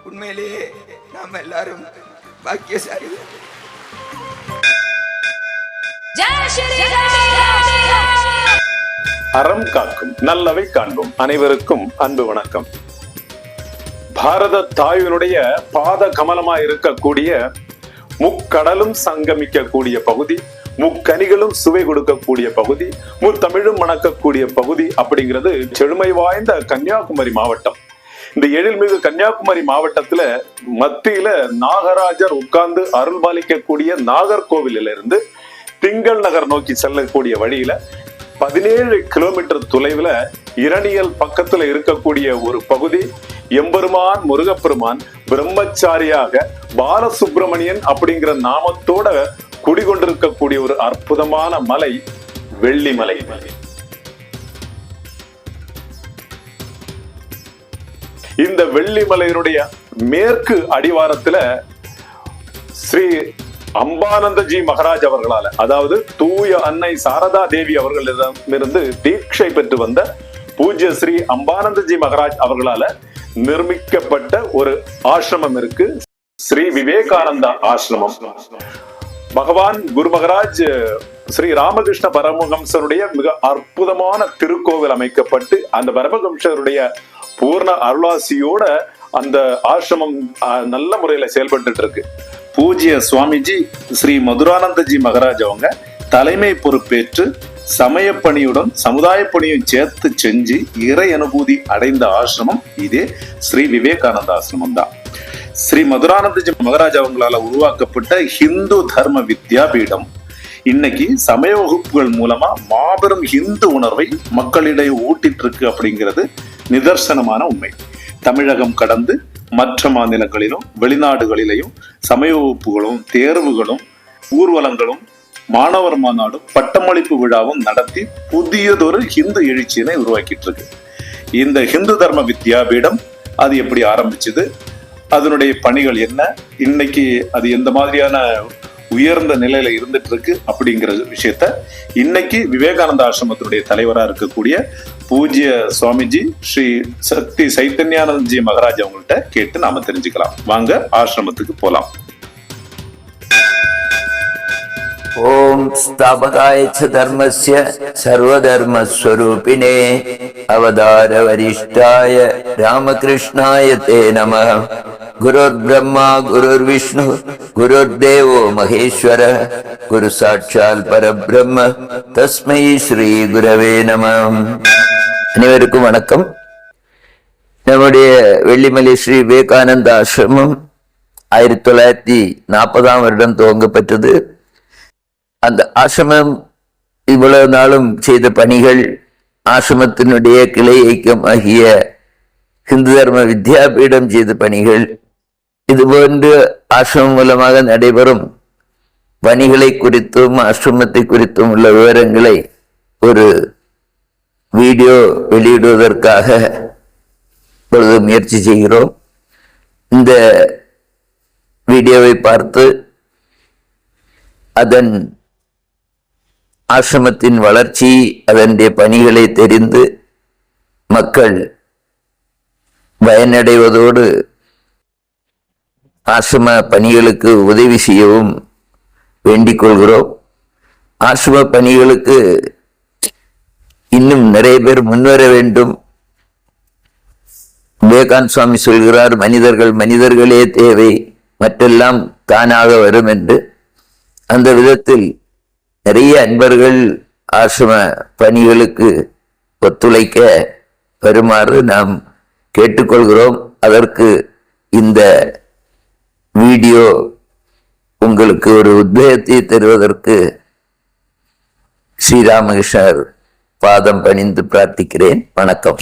உண்மையிலேயே நாம் எல்லாரும் பாக்கியசாலிகள். அறம் காக்கும் நல்லவை காண்போம். அனைவருக்கும் அன்பு வணக்கம். பாரத தாயினுடைய பாத கமலமா இருக்கக்கூடிய முக்கடலும் சங்கமிக்கக்கூடிய பகுதி, முக்கனிகளும் சுவை கொடுக்கக்கூடிய பகுதி, முத்தமிழும் மணக்கக்கூடிய பகுதி அப்படிங்கிறது செழுமை வாய்ந்த கன்னியாகுமரி மாவட்டம். இந்த எழில்மிகு கன்னியாகுமரி மாவட்டத்துல மத்தியில நாகராஜர் உட்கார்ந்து அருள் பாலிக்கக்கூடிய நாகர்கோவிலில் இருந்து திங்கள் நகர் நோக்கி செல்லக்கூடிய வழியில 17 கிலோமீட்டர் தொலைவுல இரணியல் பக்கத்துல இருக்கக்கூடிய ஒரு பகுதி. எம்பெருமான் முருகப்பெருமான் பிரம்மச்சாரியாக பாலசுப்பிரமணியன் அப்படிங்கிற நாமத்தோட குடிகொண்டிருக்கக்கூடிய ஒரு அற்புதமான மலை வெள்ளிமலை. இந்த வெள்ளிமலையினுடைய மேற்கு அடிவாரத்துல ஸ்ரீ அம்பானந்தஜி மகாராஜ் அவர்களால, அதாவது தூய அன்னை சாரதா தேவி அவர்களிடமிருந்து தீட்சை பெற்று வந்த பூஜ்ய ஸ்ரீ அம்பானந்தஜி மகாராஜ் அவர்களால நிர்மிக்கப்பட்ட ஒரு ஆசிரமம் இருக்கு, ஸ்ரீ விவேகானந்தா ஆசிரமம். பகவான் குரு மகாராஜ் ஸ்ரீ ராமகிருஷ்ண பரமஹம்சருடைய மிக அற்புதமான திருக்கோவில் அமைக்கப்பட்டு அந்த பரமஹம்சருடைய பூர்ண அருளாசியோட அந்த ஆசிரமம் நல்ல முறையில செயல்பட்டு இருக்கு. பூஜ்ய சுவாமிஜி ஸ்ரீ மதுரானந்தஜி மகாராஜ் அவங்க தலைமை பொறுப்பேற்று சமய பணியுடன் சமுதாய பணியும் சேர்த்து செஞ்சு இறை அனுபூதி அடைந்த ஆசிரமம் இதே ஸ்ரீ விவேகானந்த ஆசிரமம் தான். ஸ்ரீ மதுரானந்தஜி மகாராஜ் அவங்களால உருவாக்கப்பட்ட ஹிந்து தர்ம வித்யாபீடம் இன்னைக்கு சமய வகுப்புகள் மூலமா மாபெரும் ஹிந்து உணர்வை மக்களிடையே ஊட்டிட்டு இருக்கு அப்படிங்கிறது நிதர்சனமான உண்மை. தமிழகம் கடந்து மற்ற மாநிலங்களிலும் வெளிநாடுகளிலையும் சமய வகுப்புகளும் தேர்வுகளும் ஊர்வலங்களும் மாணவர் மாநாடும் பட்டமளிப்பு விழாவும் நடத்தி புதியதொரு ஹிந்து எழுச்சியினை உருவாக்கிட்டு இருக்கு. இந்த ஹிந்து தர்ம வித்யாபீடம் அது எப்படி ஆரம்பிச்சது, அதனுடைய பணிகள் என்ன, இன்னைக்கு அது எந்த மாதிரியான உயர்ந்த நிலையில இருந்துட்டு இருக்கு அப்படிங்கிற விஷயத்த இன்னைக்கு விவேகானந்த ஆசிரமத்தினுடைய தலைவராக இருக்கக்கூடிய பூஜ்ய சுவாமிஜி ஸ்ரீ சக்தி சைத்தன்யானந்தஜி மகாராஜ் அவங்கள்ட்ட கேட்டு நாம தெரிஞ்சுக்கலாம். வாங்க ஆசிரமத்துக்கு போலாம். ஓம் ஸ்தாபகாய ச தர்மஸ்ய சர்வதர்மஸ்வரூபிணே அவதார வரிஷ்டாய ராமகிருஷ்ணாய தே நமः. குருர் பிரம்மா குருர் விஷ்ணு குருர் தேவோ மகேஸ்வர குரு சாட்சாத் பரபிரம்ம தஸ்மை ஸ்ரீ குரவே நமः. அனைவருக்கும் வணக்கம். நம்முடைய வெள்ளிமலை ஸ்ரீ விவேகானந்த ஆசிரமம் 1940ஆம் வருடம் துவங்கப்பட்டது. அந்த ஆசிரமம் இவ்வளவு நாளும் செய்த பணிகள், ஆசிரமத்தினுடைய கிளை ஐக்கியம் ஆகிய ஹிந்து தர்ம வித்யாபீடம் செய்த பணிகள், இதுபோன்று ஆசிரமம் மூலமாக நடைபெறும் பணிகளை குறித்தும் ஆசிரமத்தை குறித்தும் உள்ள விவரங்களை ஒரு வீடியோ வெளியிடுவதற்காக இப்பொழுது முயற்சி செய்கிறோம். இந்த வீடியோவை பார்த்து அதன் ஆசிரமத்தின் வளர்ச்சி, அதனுடைய பணிகளை தெரிந்து மக்கள் பயனடைவதோடு ஆசிரம பணிகளுக்கு உதவி செய்யவும் வேண்டிக் கொள்கிறோம். ஆசிரம பணிகளுக்கு இன்னும் நிறைய பேர் முன்வர வேண்டும். விவேகானந்த சுவாமி சொல்கிறார், மனிதர்களே தேவை, மற்றெல்லாம் தானாக வரும் என்று. அந்த விதத்தில் நிறைய அன்பர்கள் ஆசிரம பணிகளுக்கு ஒத்துழைக்க வருமாறு நாம் கேட்டுக்கொள்கிறோம். அதற்கு இந்த வீடியோ உங்களுக்கு ஒரு உத்வேகத்தை தருவதற்கு ஸ்ரீராமகிருஷ்ணர் பாதம் பணிந்து பிரார்த்திக்கிறேன். வணக்கம்.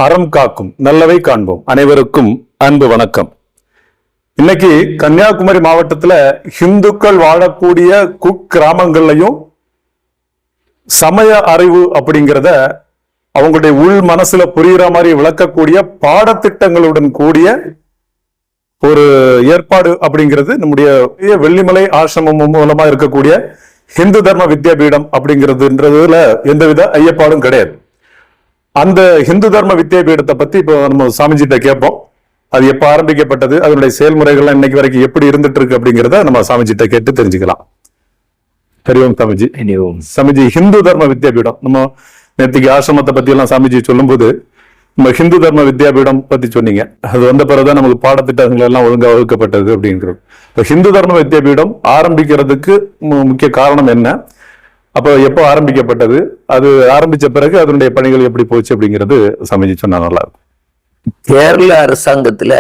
அறம் காக்கும் நல்லவை காண்போம். அனைவருக்கும் அன்பு வணக்கம். இன்னைக்கு கன்னியாகுமரி மாவட்டத்துல இந்துக்கள் வாழக்கூடிய குக்கிராமங்கள்லையும் சமய அறிவு அப்படிங்கிறத அவங்களுடைய உள் மனசுல புரியுற மாதிரி விளக்கக்கூடிய பாடத்திட்டங்களுடன் கூடிய ஒரு ஏற்பாடு அப்படிங்கிறது நம்முடைய வெள்ளிமலை ஆசிரமம் மூலமா இருக்கக்கூடிய ஹிந்து தர்ம வித்யாபீடம் அப்படிங்கிறதுன்றதுல எந்தவித ஐயப்பாடும் கிடையாது. அந்த ஹிந்து தர்ம வித்யாபீடத்தை பத்தி இப்போ நம்ம சாமிஜிட்ட கேட்போம். அது எப்ப ஆரம்பிக்கப்பட்டது, அதனுடைய செயல்முறைகள்லாம் இன்னைக்கு வரைக்கும் எப்படி இருந்துட்டு இருக்கு அப்படிங்கிறத நம்ம சாமிஜிட்ட கேட்டு தெரிஞ்சுக்கலாம். ஹரிஓம் சாமிஜி. சாமிஜி, ஹிந்து தர்ம வித்யாபீடம், நம்ம நேற்றுக்கு ஆசிரமத்தை பத்தி எல்லாம் சாமிஜி சொல்லும் போது நம்ம ஹிந்து தர்ம வித்யாபீடம் பத்தி சொன்னீங்க. அது வந்த பிறகுதான் நமக்கு பாடத்திட்டங்கள் எல்லாம் ஒழுங்கா வகுக்கப்பட்டது அப்படிங்கிறது. இப்போ ஹிந்து தர்ம வித்யாபீடம் ஆரம்பிக்கிறதுக்கு முக்கிய காரணம் என்ன, அப்போ எப்போ ஆரம்பிக்கப்பட்டது, அது ஆரம்பிச்ச பிறகு அதனுடைய பணிகள் எப்படி போச்சு அப்படிங்கிறது சாமிஜி சொன்னா நல்லா இருக்கும். கேரள அரசாங்கத்துல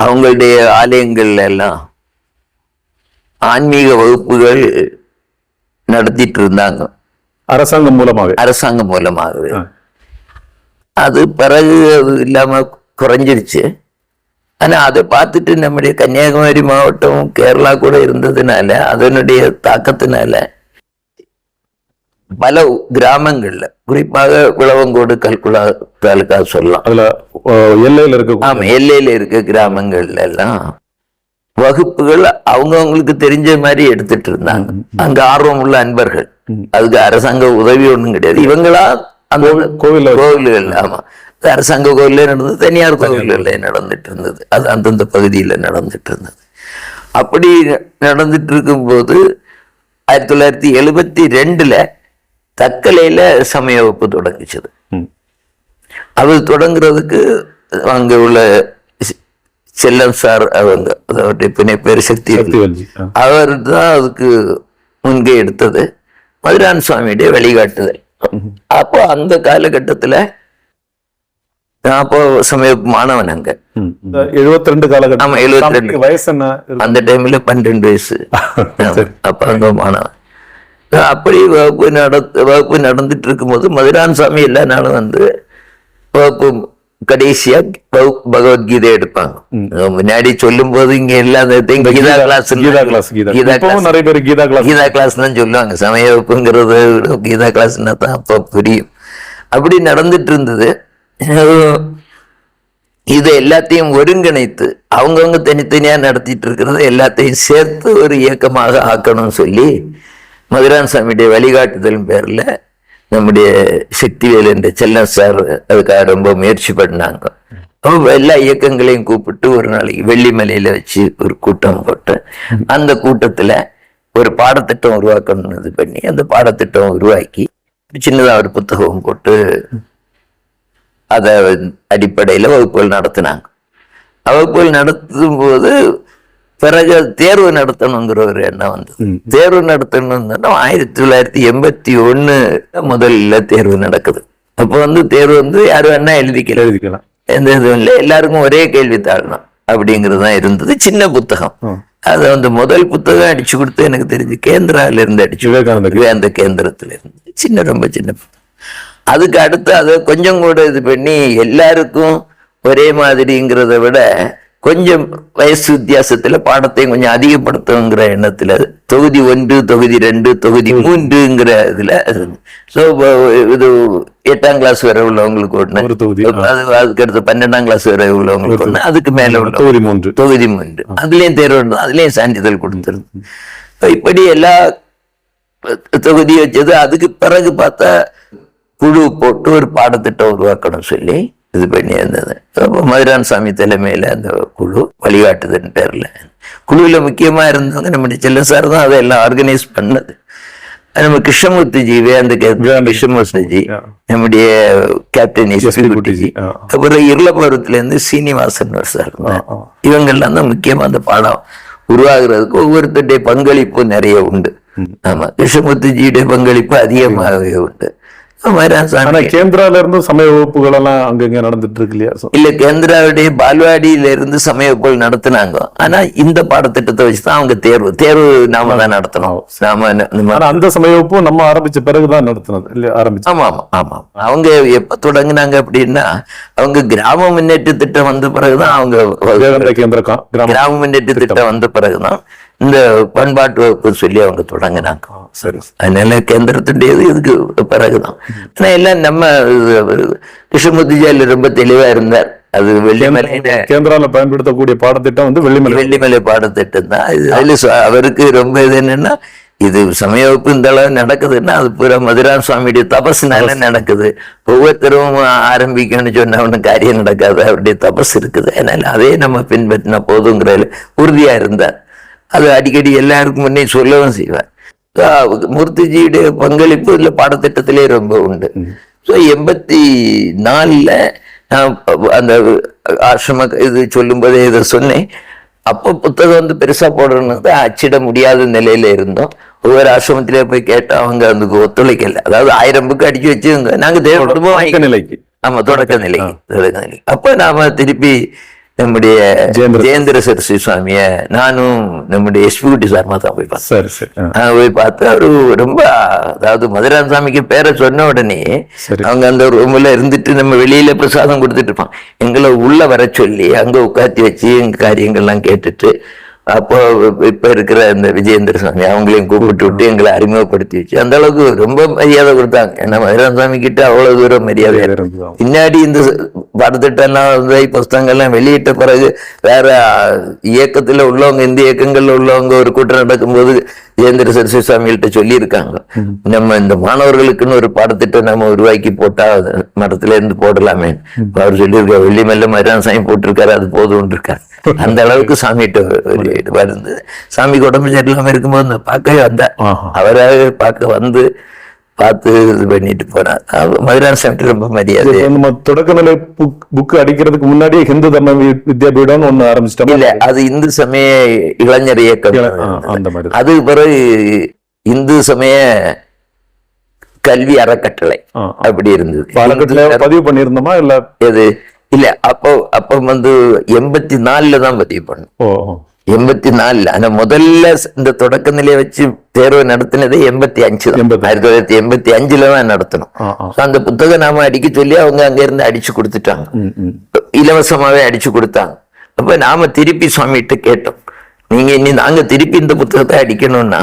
அவங்களுடைய ஆலயங்கள்ல எல்லாம் ஆன்மீக வகுப்புகள் நடத்திட்டு இருந்தாங்க, அரசாங்கம் மூலமாகவே. அது பிறகு அது இல்லாம குறைஞ்சிருச்சு. ஆனா அதை பார்த்துட்டு நம்முடைய கன்னியாகுமரி மாவட்டம் கேரளா கூட இருந்ததுனால அதனுடைய தாக்கத்தினால பல கிராமங்கள்ல, குறிப்பாக விளவங்கோடு கல்குளா தாலுகா சொல்லலாம், அதுல எல்லையில இருக்க கிராமங்கள்ல எல்லாம் வகுப்புகள் அவங்கவுங்களுக்கு தெரிஞ்ச மாதிரி எடுத்துட்டு இருந்தாங்க. அங்க ஆர்வம் உள்ள அன்பர்கள், அதுக்கு அரசாங்க உதவி ஒண்ணும் கிடையாது, இவங்களா அந்த கோவில்கள், ஆமா, அரசாங்க கோவிலே நடந்தது, தனியார் கோவில்கள்ல நடந்துட்டு இருந்தது, அது அந்தந்த பகுதியில நடந்துட்டு இருந்தது. அப்படி நடந்துட்டு இருக்கும்போது 1972 தக்கலையில சமய வகுப்பு தொடங்கிச்சது. அது தொடங்குறதுக்கு அங்க உள்ள செல்லம் சார், அவங்க அவருடைய பேர் சக்தி, அவர் தான் அதுக்கு முன்கை எடுத்தது, மதுரான் சுவாமியுடைய வழிகாட்டுதல். அப்போ அந்த காலகட்டத்துல நான் அப்போ சமய மாணவன் அங்க 72 காலகட்டம். ஆமா, 72 வயசு என்ன அந்த டைம்ல 12 வயசு. அப்ப அங்க மாணவன். அப்படி வகுப்பு நடந்துட்டு இருக்கும்போது மதுரான் சுவாமி எல்லா நாளும் வந்து வகுப்பு கடைசியா பகவத்கீதை எடுப்பாங்க. முன்னாடி சொல்லும் போது இங்க எல்லாத்தையும் கீதா கிளாஸ் தான் சொல்லுவாங்க. சமய வகுப்புங்கிறது கீதா கிளாஸ்னா தான் அப்ப புரியும். அப்படி நடந்துட்டு இருந்தது. இது எல்லாத்தையும் ஒருங்கிணைத்து அவங்கவுங்க தனித்தனியா நடத்திட்டு இருக்கிறத எல்லாத்தையும் சேர்த்து ஒரு இயக்கமாக ஆக்கணும்னு சொல்லி மதுரான் சாமியுடைய வழிகாட்டுதல் பேர்ல நம்முடைய சக்திவேல் என்ற செல்லம் சார் அதுக்காக ரொம்ப முயற்சி பண்ணாங்க. எல்லா இயக்கங்களையும் கூப்பிட்டு ஒரு நாளைக்கு வெள்ளிமலையில வச்சு ஒரு கூட்டம் போட்டு அந்த கூட்டத்துல ஒரு பாடத்திட்டம் உருவாக்கணும்னு இது பண்ணி அந்த பாடத்திட்டம் உருவாக்கி சின்னதா ஒரு புத்தகம் போட்டு அத அடிப்படையில வகுப்புகள் நடத்தினாங்க. வகுப்புகள் நடத்தும் போது பிறகு தேர்வு நடத்தணுங்கிற ஒரு எண்ணம் வந்தது. தேர்வு நடத்தணும்னா 1981 முதல்ல தேர்வு நடக்குது. அப்போ வந்து தேர்வு வந்து யாரும் வேணா எழுதிக்கலாம், எந்த இதுவும் இல்லை, எல்லாருக்கும் ஒரே கேள்வித்தாள் அப்படிங்கிறது தான் இருந்தது. சின்ன புத்தகம், அது வந்து முதல் புத்தகம் அடிச்சு கொடுத்து எனக்கு தெரிஞ்சு கேந்திரால இருந்து அடிச்சு, விவேகானந்த கேந்திரத்துல இருந்து ரொம்ப சின்ன புத்தகம். அதுக்கு அடுத்து அதை கொஞ்சம் கூட இது பண்ணி எல்லாருக்கும் ஒரே மாதிரிங்கிறத விட கொஞ்சம் வயசு வித்தியாசத்துல பாடத்தையும் கொஞ்சம் அதிகப்படுத்துங்கிற எண்ணத்துல தொகுதி 1, தொகுதி 2, தொகுதி 3ங்கிற இதுல இது 8ஆம் கிளாஸ் வரை உள்ளவங்களுக்கு ஒண்ணு, அதுக்கு அடுத்து 12ஆம் கிளாஸ் வரை உள்ளவங்களுக்கு ஒண்ணு, அதுக்கு மேல உள்ள தொகுதி 3 அதுலயும் தேர்வு, அதுலயும் சான்றிதழ் கொடுத்துருது. இப்படி எல்லா தொகுதி வச்சது. அதுக்கு பிறகு பார்த்தா குழு போட்டு ஒரு பாடத்திட்டம் உருவாக்கணும் சொல்லி இது பண்ணி இருந்தது. மதுரான் சாமி தலைமையில அந்த குழு வழிகாட்டுதல் பேர்ல, குழுவில் முக்கியமா இருந்தவங்க நம்முடைய செல்லம் சார் தான் அதெல்லாம் ஆர்கனைஸ் பண்ணது. நம்ம கிருஷ்ணமூர்த்திஜி, வேந்த கிருஷ்ணமூர்த்திஜி, நம்முடைய கேப்டன் எஸ்பிஜி, அப்புறம் இருளபுரத்துல இருந்து சீனிவாசன் சார், இவங்கெல்லாம் தான் முக்கியமா அந்த பாடம் உருவாகிறதுக்கு ஒவ்வொருத்தருடைய பங்களிப்பு நிறைய உண்டு. ஆமா, கிருஷ்ணமூர்த்திஜியுடைய பங்களிப்பு அதிகமாகவே உண்டு. மதுரான் ஆனா சாமி கேந்திரால இருந்து சமய வகுப்புகள் எல்லாம் அங்கங்க நடந்துட்டு இருக்கு இல்லையா? இல்ல, கேந்திராவுடைய பால்வாடியில இருந்து சமய வகுப்புகள் நடத்தினாங்க. ஆனா இந்த பாடத்திட்டத்தை வச்சுதான் அவங்க தேர்வு நாம தான் நடத்தணும். ஆனா அந்த சமய வகுப்பு நம்ம ஆரம்பிச்ச பிறகுதான் நடத்தினது இல்ல ஆரம்பிச்சு. ஆமா ஆமா ஆமா. அவங்க எப்ப தொடங்கினாங்க அப்படின்னா, அவங்க கிராம முன்னேற்ற திட்டம் வந்த பிறகுதான் அவங்க கிராம முன்னேற்ற திட்டம் வந்த பிறகுதான் இந்த பண்பாட்டு வகுப்பு சொல்லி அவங்க தொடங்கினாங்க. சரி. அதனால கேந்திரத்துடையது இதுக்கு பிறகுதான். ஆனா எல்லாம் நம்ம கிருஷ்ணமூர்த்திஜி ரொம்ப தெளிவா இருந்தார். அது வெள்ளிமலை கேந்திரால பயன்படுத்தக்கூடிய பாடத்திட்டம் வந்து வெள்ளிமலை பாடத்திட்டம் தான். அதுல அவருக்கு ரொம்ப இது என்னன்னா, இது சமய வகுப்பு இந்த அளவு நடக்குதுன்னா அது பூரா மதுரான் சுவாமியுடைய தபஸ்னால நடக்குது. ஒவ்வொருத்தரும் ஆரம்பிக்கணும்னு சொன்னா ஒன்றும் காரியம் நடக்காது. அவருடைய தபஸ் இருக்குது. அதனால அதே நம்ம பின்பற்றினா போதுங்கிறதுல உறுதியா இருந்தார். அது அடிக்கடி எல்லாருக்கும் முன்னே சொல்லவும் செய்வார். மூர்த்திஜியுடைய பங்களிப்பு இதுல பாடத்திட்டத்திலே ரொம்ப உண்டு. ஸோ 84 நான் அந்த ஆசிரம இது சொல்லும் போதே இதை சொன்னேன். அப்போ புத்தகம் வந்து பெருசா போடணும்னு அச்சிட முடியாத நிலையில இருந்தோம். ஒவ்வொரு ஆசிரமத்திலே போய் கேட்டா அவங்க அதுக்கு ஒத்துழைக்கல. அதாவது 1000 புக்கு அடிச்சு வச்சு நாங்க தேவைப்படுவோம் நிலைக்கு. ஆமா, தொடக்க நிலைக்கு. அப்ப நாம திருப்பி நம்முடைய ஜெயேந்திர சரஸ்வதி சுவாமிய நானும் நம்முடைய எஸ்பிகுட்டி சார்மா தான் போய் பார்த்தேன். போய் பார்த்து அவரு ரொம்ப, அதாவது மதுரான் சாமிக்கு பேரை சொன்ன உடனே அவங்க அந்த ரூம்ல இருந்துட்டு நம்ம வெளியில பிரசாதம் கொடுத்துட்டு இருப்பான். எங்களை உள்ள வர சொல்லி அங்க உட்காத்தி வச்சு எங்க காரியங்கள்லாம் கேட்டுட்டு, அப்போ இப்ப இருக்கிற இந்த விஜயேந்திர சுவாமி அவங்களையும் கூப்பிட்டு விட்டு எங்களை அறிமுகப்படுத்தி வச்சு அந்த அளவுக்கு ரொம்ப மரியாதை கொடுத்தாங்க. ஏன்னா மதுரான் சாமி கிட்ட அவ்வளவு தூரம் மரியாதை. பின்னாடி இந்த பாடத்திட்டம் புஸ்தகங்கள்லாம் வெளியிட்ட பிறகு வேற இயக்கத்துல உள்ளவங்க, இந்த இயக்கங்கள்ல உள்ளவங்க ஒரு கூட்டம் நடக்கும்போது ஜெயேந்திர சரஸ்வதி சுவாமிகள்கிட்ட சொல்லியிருக்காங்க, நம்ம இந்த மாணவர்களுக்குன்னு ஒரு பாடத்திட்டம் நம்ம உருவாக்கி போட்டா மரத்துல இருந்து போடலாமே. அவர் சொல்லியிருக்காரு, வெள்ளிமல்ல மதுரான் சாமி போட்டிருக்காரு, அது போதும் இருக்காரு. அந்த அளவுக்கு சாமிகிட்ட இருந்தது. சாமிக்கு உடம்பு சரியில்லாம இருக்கும்போது நான் பார்க்கவே வந்தேன். அவராக பார்க்க வந்து பார்த்து இது பண்ணிட்டு போனார். மதுரான் சாமி ரொம்ப மரியாதை. நம்ம தொடக்க நிலை புக் அடிக்கிறதுக்கு முன்னாடியே ஹிந்து தர்ம வித்யாபீடம் ஒண்ணு ஆரம்பிச்சிட்டோம். இல்ல, அது இந்து சமய இளைஞர் இயக்கம். அது பிறகு இந்து சமய கல்வி அறக்கட்டளை அப்படி இருந்தது. பதிவு பண்ணிருந்தோமா இல்ல? எது இல்ல, அப்போ வந்து 84 தான் பதிவு பண்ணும். 84. ஆனா முதல்ல இந்த தொடக்க நிலையை வச்சு தேர்வு நடத்தினது 85 தான். 1985 தான் நடத்தணும். அந்த புத்தகம் நாம அடிக்க சொல்லி அவங்க அங்க இருந்து அடிச்சு கொடுத்துட்டாங்க, இலவசமாவே அடிச்சு கொடுத்தாங்க. அப்ப நாம திருப்பி சுவாமிகிட்ட கேட்டோம், நீங்க நாங்க திருப்பி இந்த புத்தகத்தை அடிக்கணும்னா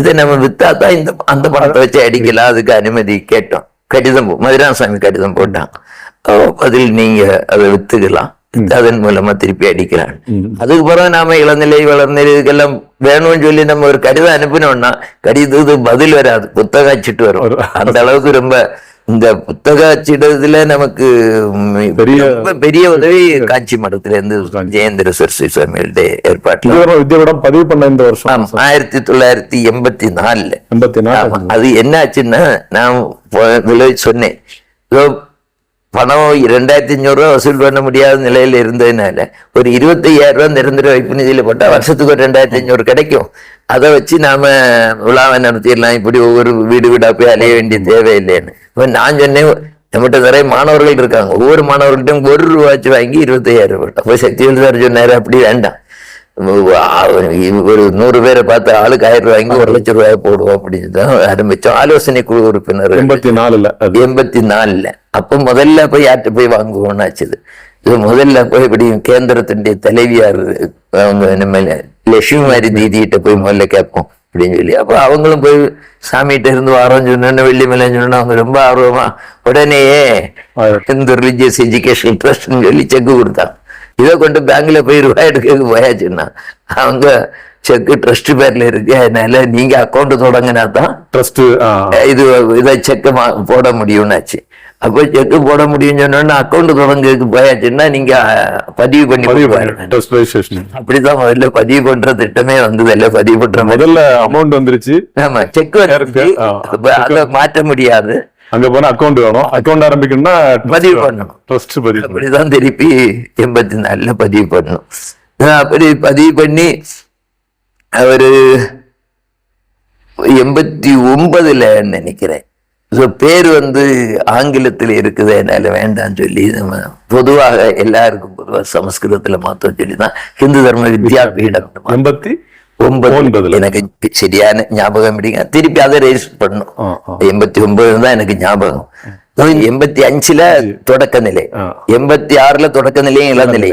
இதை நம்ம வித்தாதான் அந்த படத்தை வச்சு அடிக்கலாம், அதுக்கு அனுமதி கேட்டோம். கடிதம் மதுரான் சாமி கடிதம் போட்டாங்க. அதில் நீங்க அதை வித்துக்கலாம், அதன் மூலமா திருப்பி அடிக்கிறான். அதுக்கு பிறகு நாம இளநிலை வளர்நிலை இதுக்கெல்லாம் வேணும்னு சொல்லி நம்ம ஒரு கடிதம் அனுப்பினோம்னா கடிதத்துக்கு பதில் வராது, புத்தகம் அச்சிட்டு வரும். அந்த அளவுக்கு ரொம்ப இந்த புத்தக அச்சிடுறதுல நமக்கு பெரிய உதவி காஞ்சி மடத்துல இருந்து ஜெயேந்திர சரஸ்வதி சுவாமிகளுடைய ஏற்பாட்டுல பதிவு பண்ண இந்த வருஷம் 1984. அது என்ன ஆச்சுன்னா, நான் சொன்னேன், பணம் 2500 ரூபா வசூல் பண்ண முடியாத நிலையில இருந்ததுனால ஒரு 25,000 ரூபாய் நிரந்தர வைப்பு நிதியில போட்டா வருஷத்துக்கு ஒரு 2500 கிடைக்கும். அதை வச்சு நாம விழாவை நடத்திடலாம், இப்படி ஒவ்வொரு வீடு வீடா போய் அலைய வேண்டிய தேவையில்லைன்னு. இப்ப நான் சொன்னேன், நம்மகிட்ட நிறைய மாணவர்கள் இருக்காங்க, ஒவ்வொரு மாணவர்கள்ட்டையும் 1 ரூபாச்சு வாங்கி 25,000 போட்டோம். அப்போ சக்திவேல் சார் சொன்னாரு, அப்படி வேண்டாம், ஒரு 100 பேரை பார்த்து ஆளுக்கு 1000 ரூபாய் வாங்கி 1 லட்சம் ரூபாய் போடுவோம் அப்படின்னு தான் ஆரம்பிச்சோம். ஆலோசனை குழு உறுப்பினர் 84. அப்ப முதல்ல போய் யார்கிட்ட போய் வாங்குவோம்னு ஆச்சுது. இது முதல்ல போய் இப்படி கேந்திரத்தினுடைய தலைவியார் அவங்க நம்ம லட்சுமி மாதிரி தீதிகிட்ட போய் முதல்ல கேட்போம் அப்படின்னு சொல்லி, அப்ப அவங்களும் போய் சாமிகிட்ட இருந்து வரோம்னு சொன்னோன்னு வெள்ளிமலைன்னு சொன்னா அவங்க ரொம்ப ஆர்வமா உடனேயே இந்து ரிலீஜியஸ் எஜுகேஷன் ட்ரஸ்ட்னு சொல்லி செக்கு கொடுத்தாங்க. இதை கொண்டு பேங்க்ல போய் ரூபாய் எடுக்க போயாச்சுன்னா அவங்க செக்கு ட்ரஸ்ட் பேர்ல இருக்கு, அதனால நீங்க அக்கௌண்ட் தொடங்கினா தான் இதை செக்கு போட முடியும்னாச்சு. அப்போ செக்கு போட முடியும்னு சொன்னோன்னா அக்கௌண்ட் தொடங்கிறதுக்கு போயாச்சுன்னா நீங்க பதிவு பண்ணி அப்படிதான் முதல்ல பதிவு பண்ற திட்டமே வந்தது. இல்ல பதிவு பண்ற முதல்ல அமௌண்ட் வந்துருச்சு. ஆமா, செக் அதை மாற்ற முடியாது. அங்க போனா அக்கௌண்ட் வேணும், அக்கௌண்ட் ஆரம்பிக்கணும்னா பதிவு பண்ணணும். அப்படிதான் திருப்பி 84 பதிவு பண்ணணும். அப்படி பதிவு பண்ணி அவரு 89 நினைக்கிறேன் பேர் ஆங்கிலத்தில் இருக்குது, என்னால வேண்டாம்னு சொல்லி நம்ம பொதுவாக எல்லாருக்கும் பொதுவாக சமஸ்கிருதத்துல மாத்தம் சொல்லிதான் ஹிந்து தர்ம வித்யாபீடம் 89 எனக்கு சரியான ஞாபகம் இல்லைங்க. திருப்பி அதை ரெஜிஸ்டர் பண்ணும். 89 தான் எனக்கு ஞாபகம். 85ல தொடக்க நிலை, 86ல தொடக்க நிலையும் இளநிலை,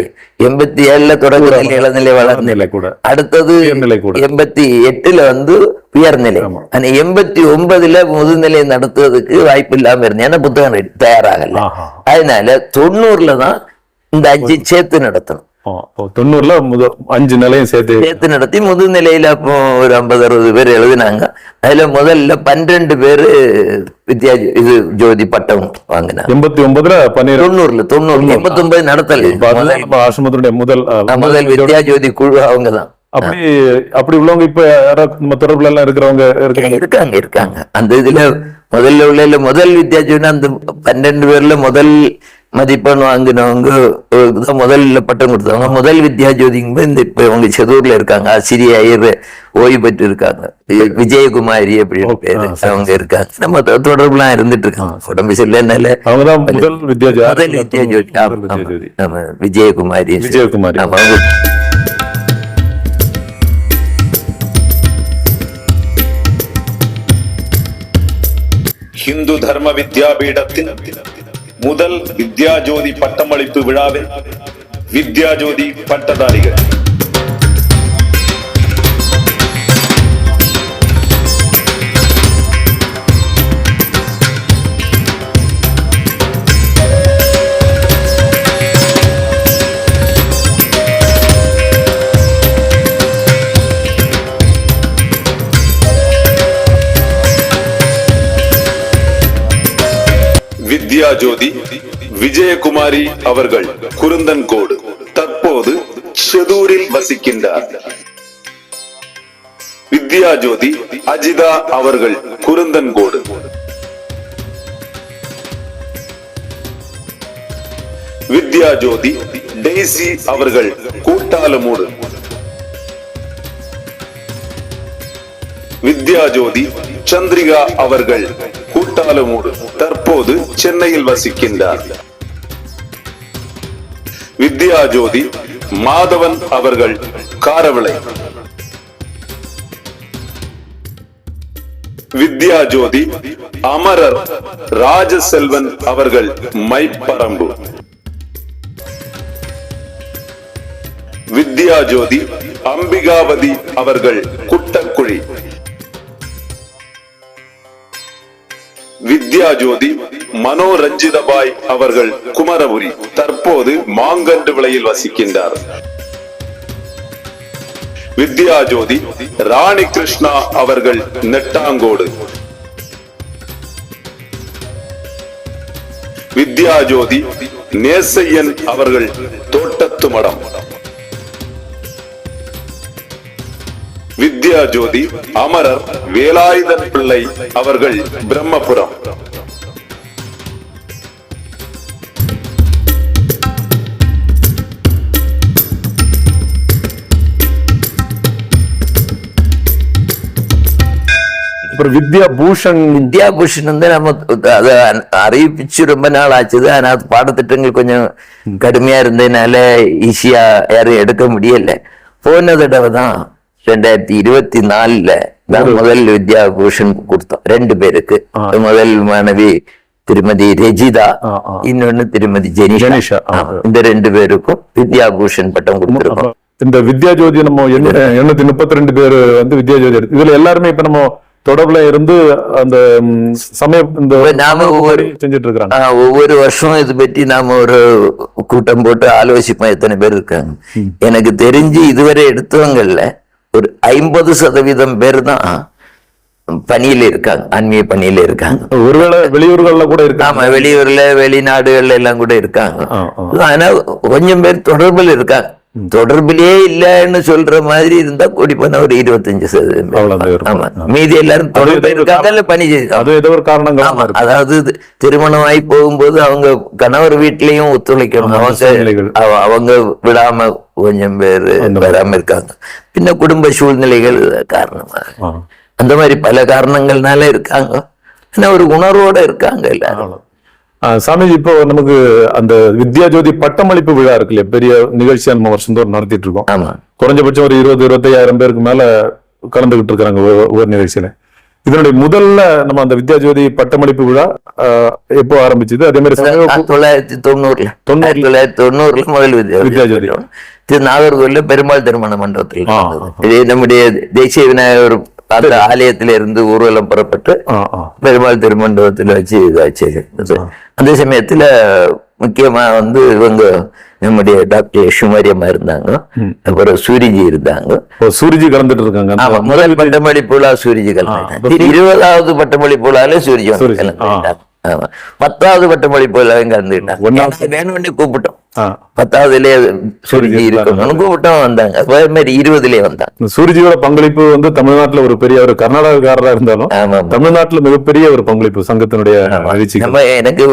87ல தொடக்க நிலை இளநிலை வளர்நிலை கூட, அடுத்தது 88ல உயர்நிலை. ஆனா 89ல முதுநிலை நடத்துவதற்கு வாய்ப்பு இல்லாம இருந்தேன், ஏன்னா புத்தகம் தயாராகல. அதனால 90ல தான் இந்த 5 சேர்த்து நடத்தணும். 90ல 5 நிலையும் சேர்த்து நடத்தி முதுநிலையில அப்போ ஒரு 50-60 பேர் எழுதினாங்க. அதுல முதல்ல 12 பேரு ஜோதி பட்டம் வாங்கினாங்க. 89ல 90 89 நடத்தல. ஆசிரமத்தினுடைய முதல் வித்யா ஜோதி குழு அவங்கதான். அப்படி உள்ளவங்க இப்ப நம்ம தொடர்புல எல்லாம் இருக்கிறவங்க இருக்காங்க. அந்த இதுல முதல்ல உள்ள முதல் வித்யா ஜோதி அந்த 12 பேர்ல முதல் மதிப்பெண் வாங்கினவங்க முதல்ல பட்டம் கொடுத்தவங்க முதல் வித்யா ஜோதிங்க. இந்த இப்ப அவங்க செதூர்ல இருக்காங்க, ஆசிரியர் ஓய்வு பெற்று இருக்காங்க, விஜயகுமாரி அப்படின்னு பேரு, அவங்க இருக்காங்க. நம்ம தொடர்புலாம் இருந்துட்டு இருக்காங்க. உடம்பு சரியில்லைனால அவங்கதான் முதல் வித்யா ஜோதி விஜயகுமாரி. ஹிந்து தர்ம வித்யாபீடத்தின் முதல் வித்யாஜோதி பட்டமளிப்பு விழாவில் வித்யாஜோதி பட்டதாரிகள் வித்யாஜோதி விஜயகுமாரி அவர்கள் குருந்தன்கோடு, தற்போது செதூரில் வசிக்கின்றார். வித்யாஜோதி அஜிதா அவர்கள் குருந்தன்கோடு. வித்யாஜோதி டெய்சி அவர்கள் கூட்டாலமூடு. வித்யாஜோதி சந்திரிகா அவர்கள் கூட்டாலமூடு, தற்போது சென்னையில் வசிக்கின்றார். வித்யாஜோதி மாதவன் அவர்கள் காரவிளை. வித்யாஜோதி அமரர் ராஜசெல்வன் அவர்கள் மைப்பரம்பு. வித்யாஜோதி அம்பிகாவதி அவர்கள் குட்டக்குழி. வித்யாஜோதி மனோரஞ்சிதபாய் அவர்கள் குமரபுரி, தற்போது மாங்கன்று விலையில் வசிக்கின்றார். வித்யாஜோதி ராணி கிருஷ்ணா அவர்கள் நெட்டாங்கோடு. வித்யாஜோதி நேசையன் அவர்கள் தோட்டத்து மடம். வித்யாஜோதி அமரர் வேலாயுதன் பிள்ளை அவர்கள் பிரம்மபுரம். வித்யாபூஷன் நம்ம அதை அறிவிச்சு ரொம்ப நாள் ஆச்சுது. ஆனா பாடத்திட்டங்கள் கொஞ்சம் கடுமையா இருந்ததுனால ஈஸியா யாரும் எடுக்க முடியல. போன தடவை தான் 2024 தான் முதல் வித்யாபூஷன் கொடுத்தோம் 2 பேருக்கு. முதல் மாணவி திருமதி ரெஜிதா, இன்னொன்னு திருமதி ஜெனிஷா. இந்த 2 பேருக்கும் வித்யாபூஷன் பட்டம் கொடுத்திருக்கோம். இந்த வித்யாஜோதி நம்ம 832 பேர் வித்யாஜோதி, இதுல எல்லாருமே இப்ப நம்ம தொடர்புல இருந்து அந்த சமயம் நாம செஞ்சுட்டு இருக்கிறாங்க. ஒவ்வொரு வருஷம் இது பற்றி நாம ஒரு கூட்டம் போட்டு ஆலோசிப்போம் எத்தனை பேர் இருக்காங்க. எனக்கு தெரிஞ்சு இதுவரை எடுத்தவங்கல்ல ஒரு 50% பேர் தான் பணியில இருக்காங்க, ஆன்மீக பணியில இருக்காங்க. ஒருவேளை வெளியூர்கள்ல கூட இருக்காங்க. ஆமா, வெளியூர்ல வெளிநாடுகள்ல எல்லாம் கூட இருக்காங்க. ஆனா கொஞ்சம் பேர் தொடர்பில் இருக்காங்க. தொடர்பிலே இல்லன்னு சொல்ற மாதிரி இருந்தா கூடி போன ஒரு 25%. மீதி எல்லாரும் தொடர்பு இருக்காங்க, பணி செய்யறாங்க. அதாவது திருமணம் ஆகி போகும்போது அவங்க கணவர் வீட்லயும் ஒத்துழைக்கணும், அவங்க விடாம கொஞ்சம் பேர் வராம இருக்காங்க. பின்ன குடும்ப சூழ்நிலைகள் காரணமாக அந்த மாதிரி பல காரணங்கள்னால இருக்காங்க. ஆனா ஒரு உணர்வோட இருக்காங்க எல்லாரும். சாமிஜி, இப்போ நமக்கு அந்த வித்யா ஜோதி பட்டமளிப்பு விழா இருக்கு இல்லையா, பெரிய நிகழ்ச்சியா நம்ம வருஷந்தோறும் நடத்திட்டு இருக்கோம். ஆமா, குறைஞ்சபட்சம் ஒரு 20-25,000 பேருக்கு மேல கலந்துகிட்டு இருக்காங்க ஒவ்வொரு நிகழ்ச்சியில. இதனுடைய முதல்ல நம்ம அந்த வித்யா ஜோதி பட்டமளிப்பு விழா எப்போ ஆரம்பிச்சது? அதே மாதிரி 1990 முதல் வித்யா ஜோதி நாகர்கோவில்ல பெருமாள் திருமண மண்டபத்தில் இது நம்முடைய தேசிய விநாயகர் அந்த ஆலயத்தில இருந்து ஊர்வலம் புறப்பட்டு பெருமாள் திருமண்டபத்தில் வச்சு இதாச்சு. அந்த சமயத்துல முக்கியமா வந்து இவங்க நம்முடைய டாக்டர் யசுமாரியம்மா இருந்தாங்க, அப்புறம் சூரிஜி இருந்தாங்க. சூரிஜி கலந்துட்டு இருக்காங்க. ஆமா, முதல் பட்டமளிப்பு விழா சூரிஜி கலந்தாங்க. 20வது பட்டமளிப்பு விழால சூரிஜி கலந்துட்டாங்க. 10வது பட்டமளிப்பு விழாவையும் கலந்துக்கிட்டாங்க. வேணும்னு கூப்பிட்டோம். 10வதுலயே சூரிஜி இருக்கணும்னு கூப்பிட்டோம், வந்தாங்க. அதே மாதிரி 20லயே வந்தாங்க. சூரிஜியோட பங்களிப்பு வந்து தமிழ்நாட்டுல ஒரு பெரிய ஒரு கர்நாடகக்காரரா இருந்தாலும் தமிழ்நாட்டுல மிகப்பெரிய ஒரு பங்களிப்பு சங்கத்தினுடைய மகிழ்ச்சி. நம்ம எனக்கு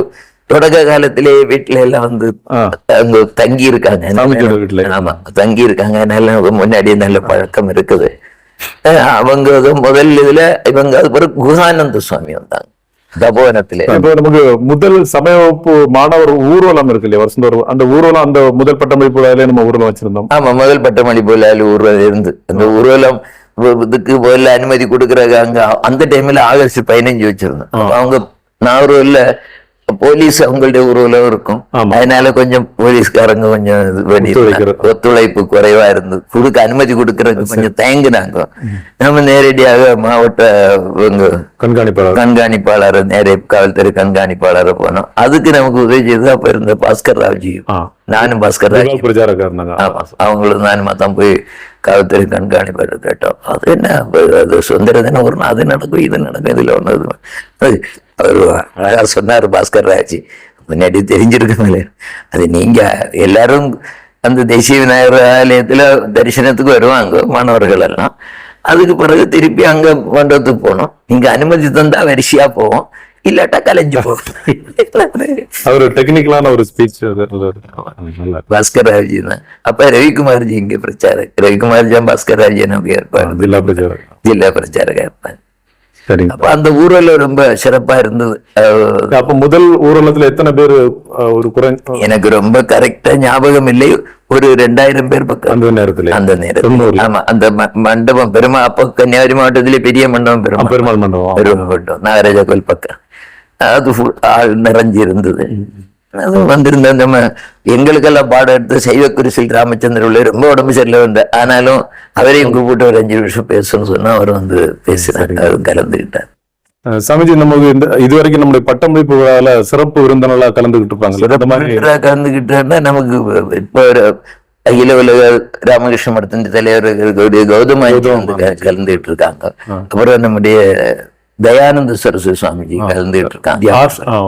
தொடக்க காலத்திலே வீட்டுல எல்லாம் வந்து அங்க தங்கி இருக்காங்க. ஆமா, தங்கி இருக்காங்க. நல்ல முன்னாடி நல்ல பழக்கம் இருக்குது. அவங்க முதல் இதுல இவங்க அது பிறகு குகானந்த சுவாமி வந்தாங்க தபோவனத்திலே. இப்போ நமக்கு முதல் சமய வகுப்பு மாணவர் ஊர்வலம் இருக்கு இல்லையா, வருஷந்தோறும் அந்த ஊர்வலம், அந்த முதல் பட்டமளிப்பு விழாவிலே நம்ம ஊர்வலம் வச்சிருந்தோம். ஆமா, முதல் பட்டமளிப்பு விழாவில் ஊர்வலம் இருந்து அந்த ஊர்வலம் இதுக்கு முதல்ல அனுமதி கொடுக்குறாங்க. அங்க அந்த டைம்ல ஆகஸ்ட் 15 வச்சிருந்தோம். அவங்க நாகர்கோவில்ல போலீஸ் அவங்களுடைய ஊர்வலம் இருக்கும். அதனால கொஞ்சம் போலீஸ்காரங்க கொஞ்சம் ஒத்துழைப்பு குறைவா இருந்து கொடுக்க அனுமதி கொடுக்கறதுக்கு கொஞ்சம் தயங்குனாங்க. நம்ம நேரடியாக மாவட்ட கண்காணிப்பாளர் நேரே காவல்துறை கண்காணிப்பாளரை போனோம். அதுக்கு நமக்கு உதவி செய்து அப்ப இருந்த பாஸ்கர் ராவ்ஜி, நானும் பாஸ்கர் ராவ்ஜி அவங்களும் நானுமா தான் போய் காவல்துறை கண்காணிப்பாளர் கேட்டோம். அது என்ன, அது சுதந்திர தினம் ஒரு அது நடக்கும், இது நடக்கும், இதுல ஒண்ணு அவர் அழகா சொன்னார் பாஸ்கர் ராஜ், முன்னாடி தெரிஞ்சிருக்கீங்களே, அது நீங்க எல்லாரும் அந்த தேசிய விநாயகர் ஆலயத்துல தரிசனத்துக்கு வருவாங்க மாணவர்கள் எல்லாம். அதுக்கு பிறகு திருப்பி அங்க மண்டபத்துக்கு போனோம். நீங்க அனுமதி தந்தா வரிசையா போவோம், இல்லாட்டா கலைஞ்சு போவோம். அவர் டெக்னிக்கலான ஒரு ஸ்பீச் பாஸ்கர் ராஜ் தான். அப்ப ரவிக்குமார்ஜி இங்க பிரச்சாரம், ரவிக்குமார்ஜி பாஸ்கர் ராஜ் நமக்கு ஏற்பாடு, ஜில்லா பிரச்சாரகா இருப்பாங்க. அப்ப அந்த ஊர்வலம் ரொம்ப சிறப்பா இருந்தது. அப்ப முதல் ஊர்வலத்துல எத்தனை பேரு? ஒரு எனக்கு ரொம்ப கரெக்டா ஞாபகம் இல்லை, ஒரு 2000 பேர் பக்கம் அந்த நேரத்துல. ஆமா, அந்த மண்டபம் அப்ப கன்னியாகுமரி மாவட்டத்திலே பெரிய மண்டபம் பெருமாள் மண்டபம் நாகராஜா கோயில் பக்கம் அது ஆள் நிறைஞ்சி இருந்தது. அது வந்திருந்த நம்ம எங்களுக்கெல்லாம் பாடம் எடுத்து சைவ குருசில் ராமச்சந்திர உள்ள ரொம்ப உடம்பு சரியில்லை வந்த, ஆனாலும் அவரையும் கூப்பிட்டு ஒரு 5 நிமிஷம் பேசணும்னு சொன்னா அவர் வந்து பேசினாரு, அவரும் கலந்துக்கிட்டார். சாமிஜி, நமக்கு இதுவரைக்கும் நம்முடைய பட்டமளிப்பு விழால சிறப்பு விருந்தினரா கலந்துகிட்டு இருப்பாங்க. கலந்துகிட்டா நமக்கு இப்ப அகில உலக ராமகிருஷ்ண மடத்தின் தலைவர் கௌதம கலந்துகிட்டு இருக்காங்க. அப்புறம் நம்முடைய தயானந்த சரஸ்வதி சுவாமிஜி கலந்துட்டு இருக்காங்க,